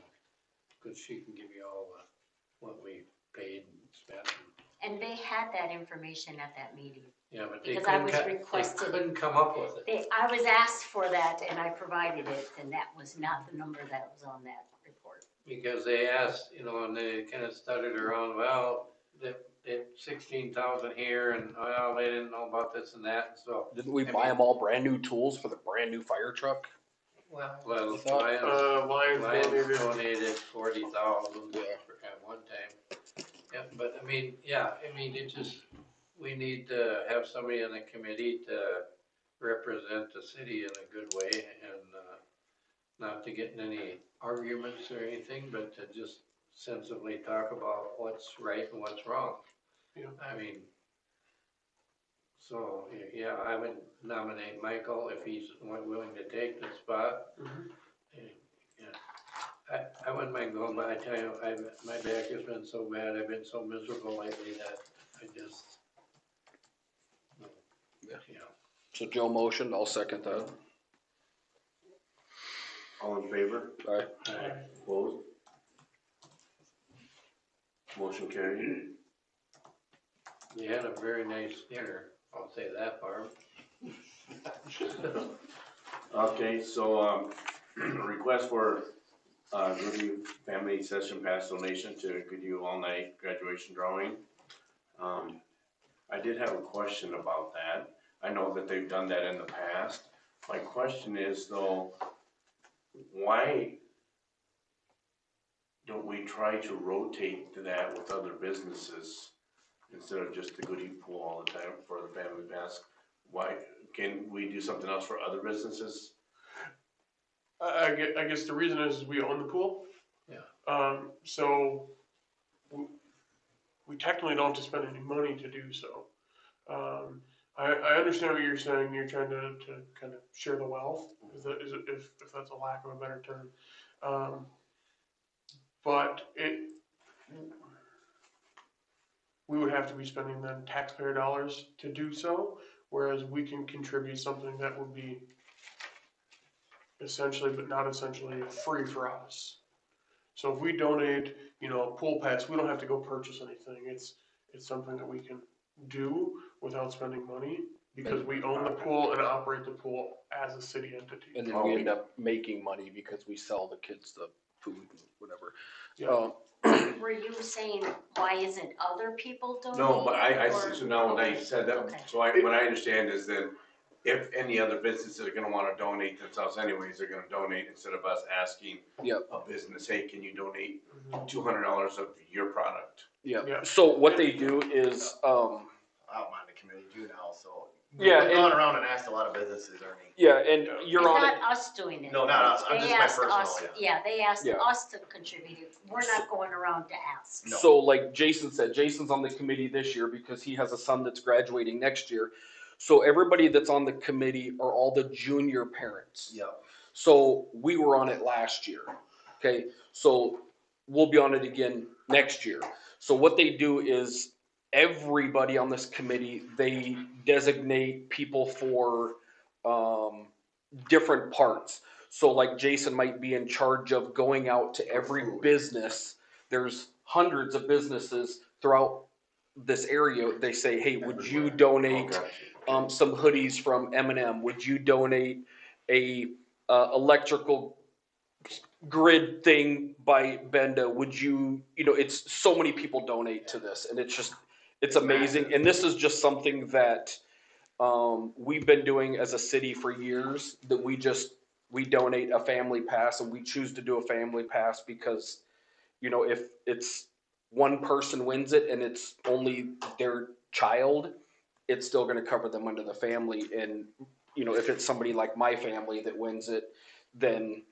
cause she can give you all what we paid and spent. And they had that information at that meeting. Yeah, but they Because I couldn't, was requested. they couldn't come up with it. I was asked for that and I provided it, and that was not the number that was on that report. Because they asked, you know, and they kinda stuttered around, well, they 16,000 here, and, well, they didn't know about this and that, and so. Didn't we buy them all brand new tools for the brand new fire truck? Well, Lions Lions donated 40,000 at one time. Yeah, but I mean, it just, we need to have somebody on the committee to represent the city in a good way and, not to get in any arguments or anything, but to just sensibly talk about what's right and what's wrong. Yeah. I mean, so, yeah, I would nominate Michael if he's willing to take the spot. Yeah, I wouldn't mind going, but I tell you, my back has been so bad, I've been so miserable lately that I just, you know. So Joe motioned, I'll second that. All in favor? Aye. Opposed? Motion carried. We had a very nice dinner, I'll say that, Barb. Okay, so, request for, Goodview Family Session Pass donation to Goodview All Night Graduation Drawing. I did have a question about that. I know that they've done that in the past. My question is though, why don't we try to rotate to that with other businesses instead of just the Goodie Pool all the time for the Family Pass? Why, can we do something else for other businesses? I guess the reason is we own the pool. Yeah. So we technically don't have to spend any money to do so. I understand what you're saying. You're trying to kind of share the wealth, if that's a lack of a better term. But we would have to be spending then taxpayer dollars to do so, whereas we can contribute something that would be essentially, but not essentially, free for us. So if we donate, pool pass, we don't have to go purchase anything. It's something that we can do without spending money because we own the pool and operate the pool as a city entity. And then we end up making money because we sell the kids the food and whatever. Yeah. Were you saying, why isn't other people donating? No, but I or- so now when I said that, Okay. so what I understand is that if any other businesses are gonna wanna donate themselves anyways, they're gonna donate instead of us asking a business, hey, can you donate $200 of your product? Yeah, so what they do is, I don't mind the committee do now, so. Yeah, We've gone around and asked a lot of businesses, Ernie. yeah, and you're It's on not it. us doing it. No, not us. I'm They just my asked personal, us- yeah. they asked Yeah. us to contribute. We're not going around to ask. No. So like Jason said, Jason's on the committee this year because he has a son that's graduating next year. So everybody that's on the committee are all the junior parents. Yep. So we were on it last year, okay? So we'll be on it again next year. So what they do is everybody on this committee, they designate people for different parts. So like Jason might be in charge of going out to every business. There's hundreds of businesses throughout this area. They say, hey, would you donate some hoodies from M&M? Would you donate a electrical grid thing by Benda? Would you, it's so many people donate to this and it's amazing. And this is just something that we've been doing as a city for years, that we donate a family pass, and we choose to do a family pass because, if it's one person wins it and it's only their child, it's still going to cover them under the family. And, if it's somebody like my family that wins it, then.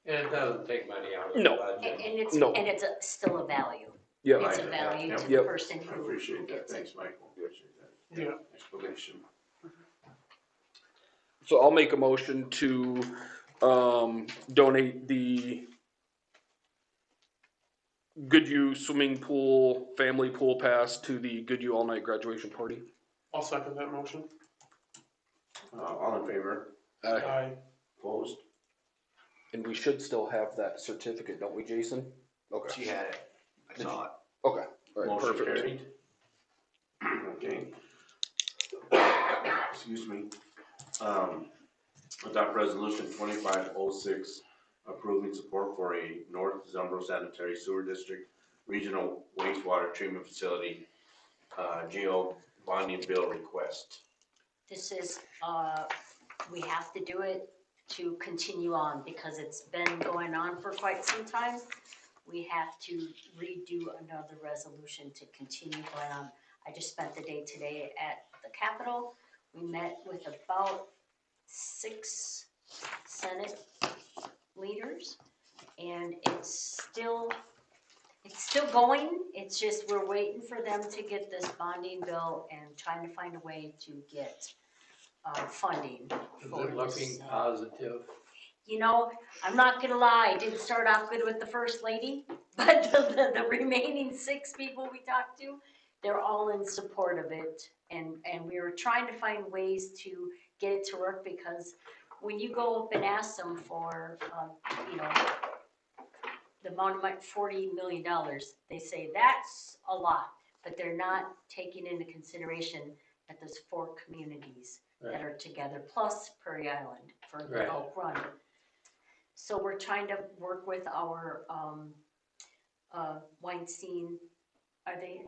And it doesn't take money out of the No. budget. And it's still a value. Yeah. It's a value to the Yep. person I who appreciate that, gets it. thanks, Michael, appreciate that. Yeah. Explanation. So I'll make a motion to donate the Goodview swimming pool family pool pass to the Goodview all night graduation party. I'll second that motion. All in favor? Aye. Opposed? And we should still have that certificate, don't we, Jason? Okay. She had it. I saw it. Okay. All right, Motion perfect. carried. Okay. Excuse me. Adopt resolution 2506, approving support for a North Zumbro Sanitary Sewer District Regional Wastewater Treatment Facility, GO bonding bill request. This is, we have to do it to continue on because it's been going on for quite some time. We have to redo another resolution to continue going on. I just spent the day today at the Capitol. We met with about 6 Senate leaders, and it's still going. It's just we're waiting for them to get this bonding bill and trying to find a way to get funding Is for it looking this. positive? You know, I'm not gonna lie, it didn't start off good with the first lady, but the remaining 6 people we talked to, they're all in support of it. And we were trying to find ways to get it to work because when you go up and ask them for, you know, the amount of money, $40 million, they say that's a lot, but they're not taking into consideration that there's 4 communities that are together, plus Prairie Island for the Elk Run. So we're trying to work with our Weinstein. Are they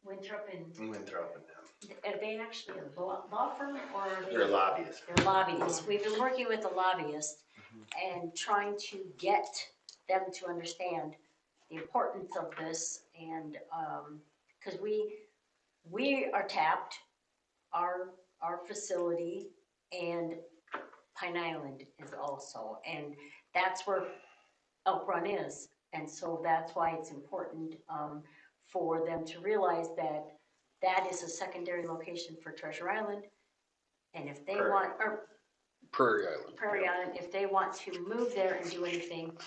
Winthrop and? Winthrop and them. Are they actually a law firm or are they? They're lobbyists. They're lobbyists. We've been working with the lobbyists and trying to get them to understand the importance of this and because we are tapped, our facility and Pine Island is also, and that's where Elk Run is. And so that's why it's important for them to realize that that is a secondary location for Treasure Island. And if they want, or Prairie Island. Prairie Island, if they want to move there and do anything,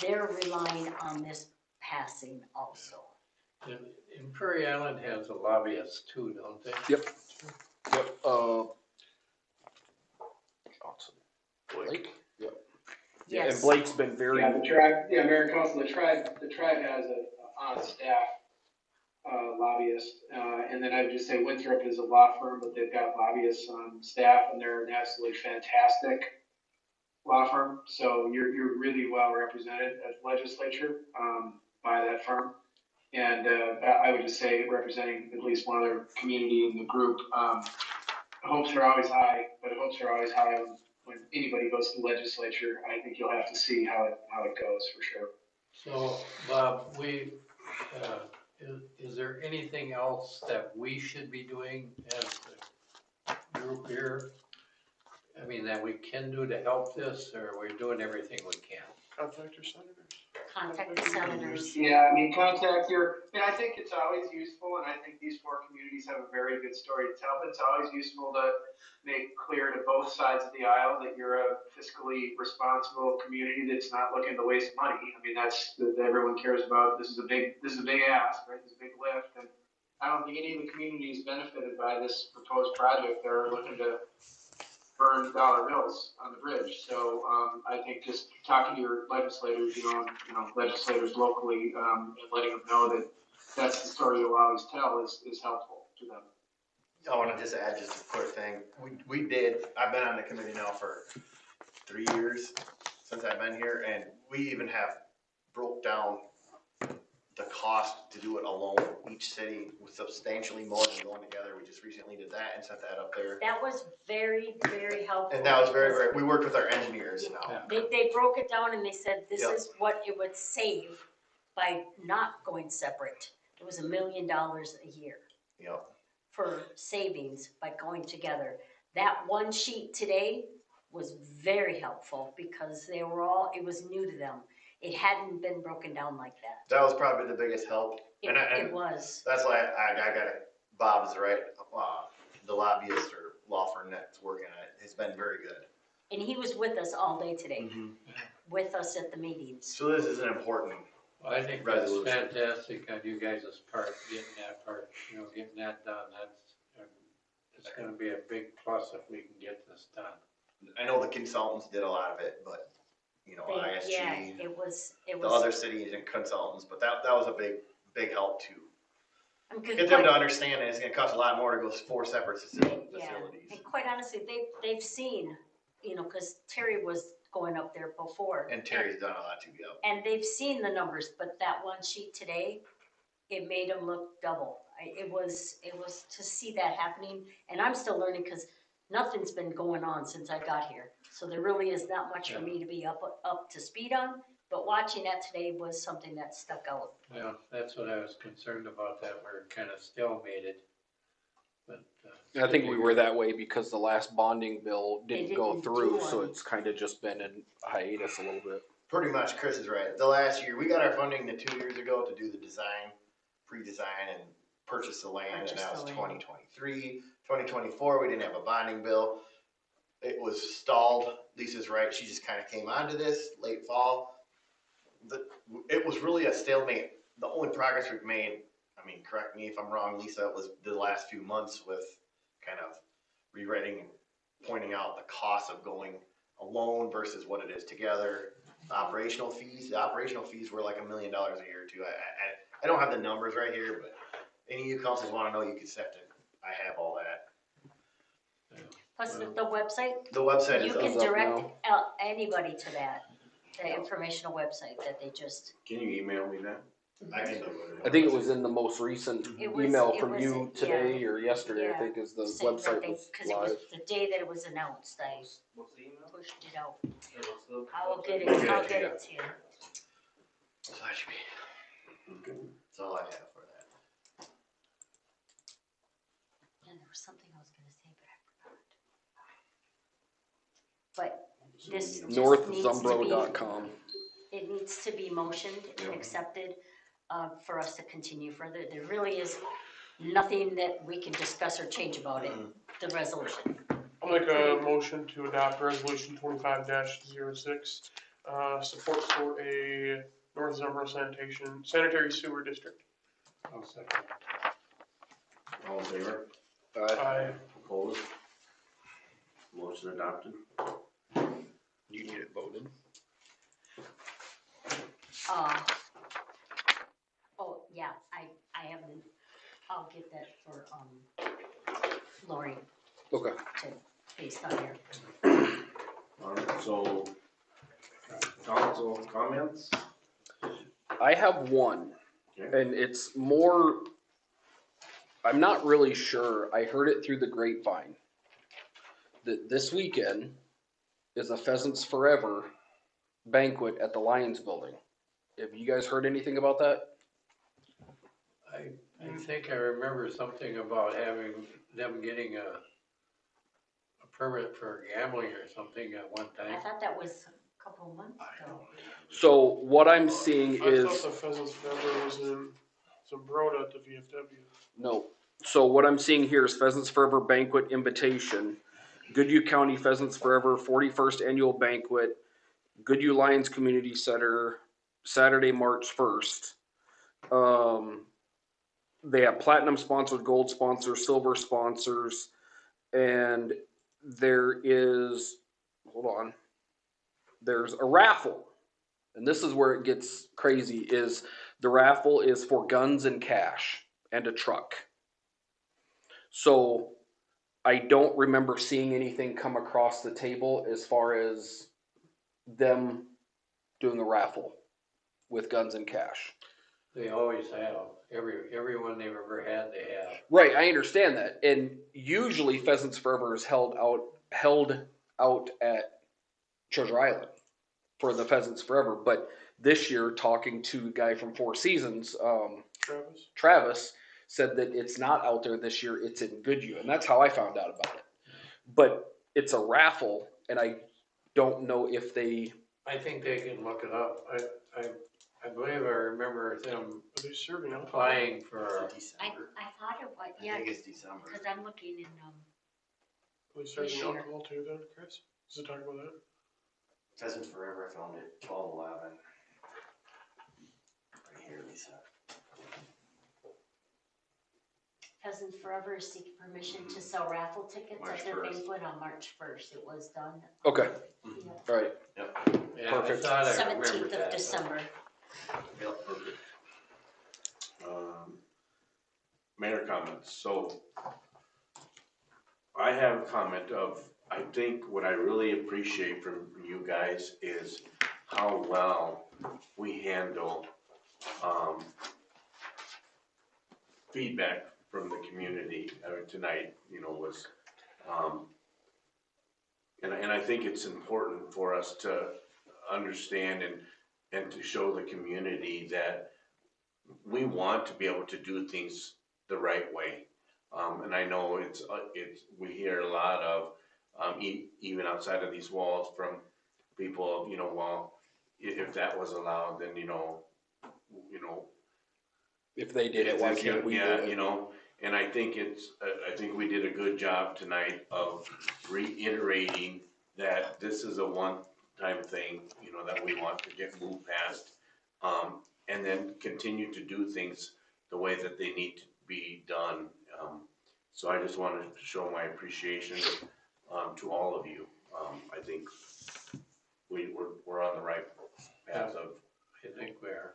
they're relying on this passing also. And Prairie Island has a lobbyist too, don't they? Yep. Blake? Yep. Yeah, and Yes. Blake's been very. Yeah, the tribe, the American Council, the tribe has a on-staff lobbyist, and then I would just say Winthrop is a law firm, but they've got lobbyists on staff, and they're an absolutely fantastic law firm. So you're really well represented at the legislature by that firm, and I would just say representing at least one other community in the group. Hopes are always high, but hopes are always high when anybody goes to the legislature. I think you'll have to see how it goes for sure. So, Bob, is there anything else that we should be doing as a group here? I mean, that we can do to help this, or we're doing everything we can? Contact your senators. Contact the senators. Yeah, I mean, contact and I think it's always useful, and I think these 4 communities have a very good story to tell, but it's always useful to make clear to both sides of the aisle that you're a fiscally responsible community that's not looking to waste money. I mean, that's that everyone cares about. This is a big ask, right? This is a big lift, and I don't think any of the communities benefited by this proposed project. They're looking to burn dollar bills on the bridge. So I think just talking to your legislators, legislators locally, and letting them know that that's the story you'll always tell is helpful to them. I want to just add just a quick thing. I've been on the committee now for 3 years since I've been here, and we even have broke down the cost to do it alone. Each city was substantially more than going together. We just recently did that and set that up there. That was very, very helpful. And that was very, we worked with our engineers now. They broke it down and they said this is what it would save by not going separate. It was $1 million a year. Yep. For savings by going together. That one sheet today was very helpful because it was new to them. It hadn't been broken down like that. That was probably the biggest help. It was. That's why I got it. Bob's right. The lobbyist or law firm that's working on it has been very good. And he was with us all day today, with us at the meetings. So this is an important Well, I think that's fantastic on you guys' part, getting that part, getting that done. It's gonna be a big plus if we can get this done. I know the consultants did a lot of it, but ISG, Yeah, it was. the other cities and consultants, but that was a big help too. Get them to understand that it's gonna cost a lot more to go 4 separate facilities. Yeah, and quite honestly, they've seen, because Terry was going up there before. And Terry's done a lot too, yeah. And they've seen the numbers, but that one sheet today, it made them look double. It was to see that happening, and I'm still learning because nothing's been going on since I got here. So there really is not much for me to be up to speed on, but watching that today was something that stuck out. Yeah, that's what I was concerned about, that we're kind of stalemated. But, I think we were that way because the last bonding bill They didn't go didn't through, do so one. it's kind of just been in hiatus a little bit. Pretty much, Chris is right. The last year, we got our funding 2 years ago to do the design, pre-design, and purchase the land, and that was 2023. 2024, we didn't have a bonding bill. It was stalled. Lisa's right. She just kind of came onto this late fall. It was really a stalemate. The only progress we've made, I mean, correct me if I'm wrong, Lisa, was the last few months with kind of rewriting, pointing out the cost of going alone versus what it is together. The operational fees were like $1 million a year too. I don't have the numbers right here, but any of you councils want to know, you can set it. I have all that. Plus the website, The website you is can up direct now. anybody to that, the informational website that they just. Can you email me that? I can do it. I think it was in the most recent email from you today or yesterday, I think, is the website was Cause it was live. the day that it was announced, I What's the email? pushed it out. I'll I'll get it to you. So that should be, that's all I have for that. And there was something I was gonna say, but I forgot. But this just needs to be, Northzumbro.com. it needs to be motioned and accepted, for us to continue further. There really is nothing that we can discuss or change about it, the resolution. I'll make a motion to adopt resolution 25-06, support for a North Zumbro sanitary sewer district. I'll second. All in favor? Aye. Opposed? Motion adopted. You need it voted. Oh, yeah, I haven't, I'll get that for, Lori Okay. to, based on your. Alright, so, council comments? I have one, and it's more, I'm not really sure. I heard it through the grapevine that this weekend is a Pheasants Forever banquet at the Lions Building. Have you guys heard anything about that? I think I remember something about having them getting a permit for gambling or something at one I time. thought that was a couple of months ago. So what I'm seeing I is thought the Pheasants Forever was in Zumbrota at the VFW. no. So what I'm seeing here is Pheasants Forever Banquet Invitation, Goodhue County Pheasants Forever 41st Annual Banquet, Goodhue Lions Community Center, Saturday, March 1st. They have platinum sponsored, gold sponsors, silver sponsors, and there is, hold on, there's a raffle. And this is where it gets crazy, is the raffle is for guns and cash and a truck. So I don't remember seeing anything come across the table as far as them doing a raffle with guns and cash. They always have. Everyone they've ever had, they have. Right, I understand that. And usually Pheasants Forever is held out at Treasure Island for the Pheasants Forever. But this year, talking to the guy from Four Seasons, Travis said that it's not out there this year, it's in Goodhue. And that's how I found out about it. But it's a raffle, and I don't know if they... I think they can look it up. I believe I remember them applying for. I thought it was, yeah. I think it's December. Cause I'm looking in, Are they serving alcohol too then, Chris? Does it talk about that? Pheasants Forever, I found it, 12/11. Right here, Lisa. Pheasants Forever is seeking permission to sell raffle tickets at their banquet on March 1st. It was done. Okay. Yeah. All right. Yep. Yeah, Perfect. I thought I remembered 17th of that. December. Yep, perfect. Mayor comments. So I have a comment of, I think what I really appreciate from you guys is how well we handle feedback from the community. Tonight, was And I think it's important for us to understand and to show the community that we want to be able to do things the right way. And I know we hear a lot of, even outside of these walls from people, well, if that was allowed, then, If they did it, why can't we do it? Yeah, and I think I think we did a good job tonight of reiterating that this is a one-time thing, that we want to get moved past. And then continue to do things the way that they need to be done. So I just wanted to show my appreciation, to all of you. I think we're on the right path of. I think we are.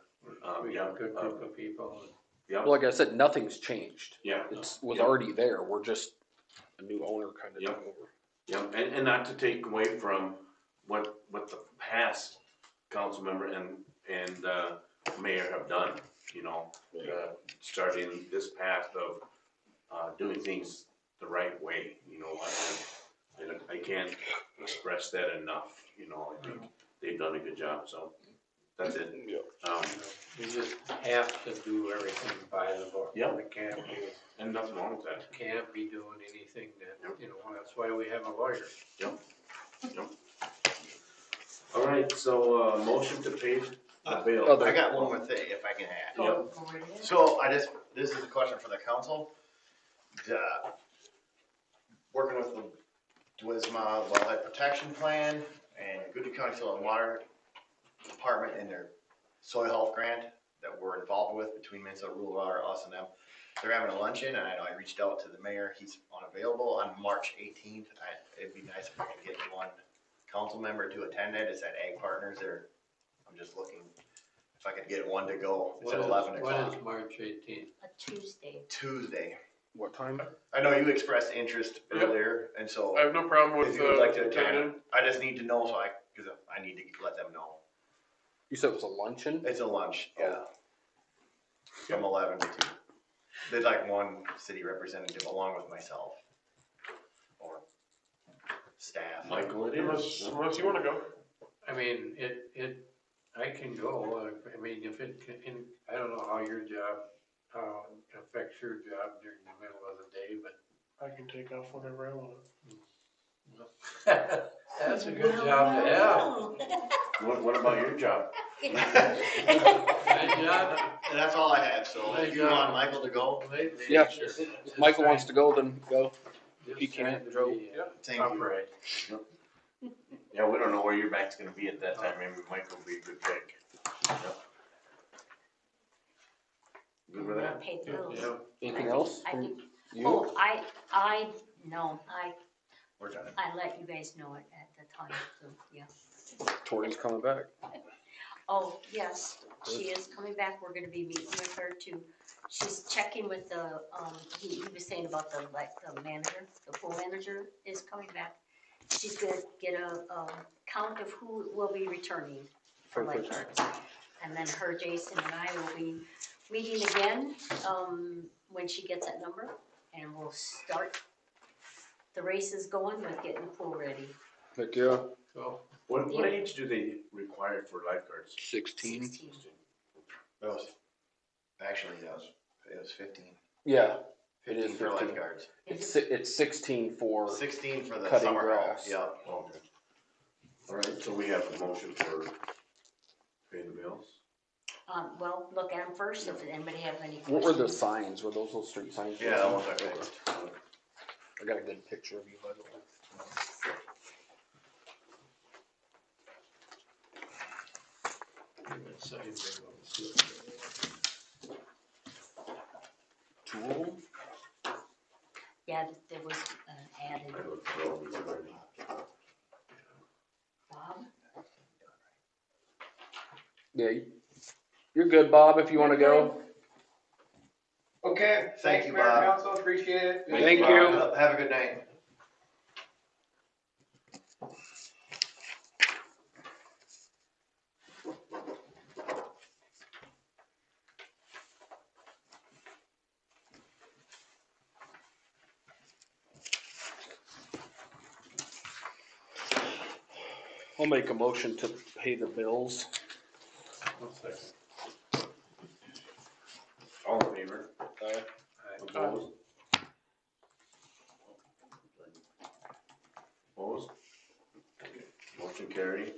We Yeah, got a good group of people. yeah, Well, like I said, nothing's changed. yeah, Was already there. We're just a new owner kind of Yep. took over. yeah, and not to take away from what the past council member and mayor have done, starting this path of doing things the right way, and I can't express that enough, I think they've done a good job, so that's it. We just have to do everything by the book. Yeah. We can't be, And nothing wrong with that. can't be doing anything that, that's why we have a lawyer. Yep. All right, so, motion to pay the bill. I got one more thing, if I can add. Yep. So this is a question for the council. Working with the DWSMA Wellhead Protection Plan and Goodyear County Soil and Water Department and their soil health grant that we're involved with between Minnesota Rural Water, us and them. They're having a luncheon, and I know I reached out to the mayor. He's unavailable on March 18th. It'd be nice if I could get one council member to attend it. It's at Ag Partners there. I'm just looking if I could get one to go. It's at 11 o'clock. When is March 18th? A Tuesday. Tuesday. What time? I know you expressed interest earlier, and so I have no problem with, if you would like to attending. attend, I just need to know because I need to let them know. You said it was a luncheon? It's a lunch, yeah. From 11 to 2. There's like one city representative along with myself. Or staff. Michael, it is. Unless you wanna go. I mean, I can go, I mean, if I don't know how your job, how it affects your job during the middle of the day, but. I can take off whenever I want. That's a good job to have. What about your job? My job, And that's all I have, so if you want Michael to go, Yeah. If Michael wants to go, then go. He can't, Joe. thank you. Upright. Yeah, we don't know where your back's gonna be at that time, maybe Michael will be a good pick. Yep. Good with that? Pay the bills. Yeah. Anything else I from think, you? oh, no, We're done. I let you guys know it at the time, so, yeah. Tori's coming back. Oh, yes, she is coming back. We're gonna be meeting with her to, she's checking with the, he was saying about the manager, the pool manager is coming back. She's gonna get a count of who will be returning for lifeguards. And then her, Jason, and I will be meeting again, when she gets that number, and we'll start the races going with getting the pool ready. Heck yeah. So, What age do they require for lifeguards? 16. 16. It was 15. Yeah. It 15 is for 15. lifeguards. It's 16 for 16 for the cutting summer help, grass. yep. Okay. All right, so we have a motion for paying the bills. Well, look at them first, if anybody have any questions. What were the signs? Were those little street signs? Yeah, that one's I fixed. I got a good picture of you, by the way. Tool? Yeah, there was added. I looked for all these already. Bob? Yeah, you're good, Bob, if you wanna go. Okay, Thank you, Mayor Bob. Council, appreciate it. Thank you. Have a good night. I'll make a motion to pay the bills. All in favor? Opposed? Opposed? Okay, motion carried.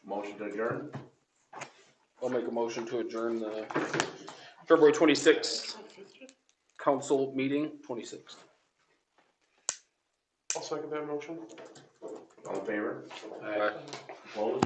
Motion to adjourn? I'll make a motion to adjourn the February 26th council meeting, 26th. I'll second that motion. All in favor? Aye. Opposed?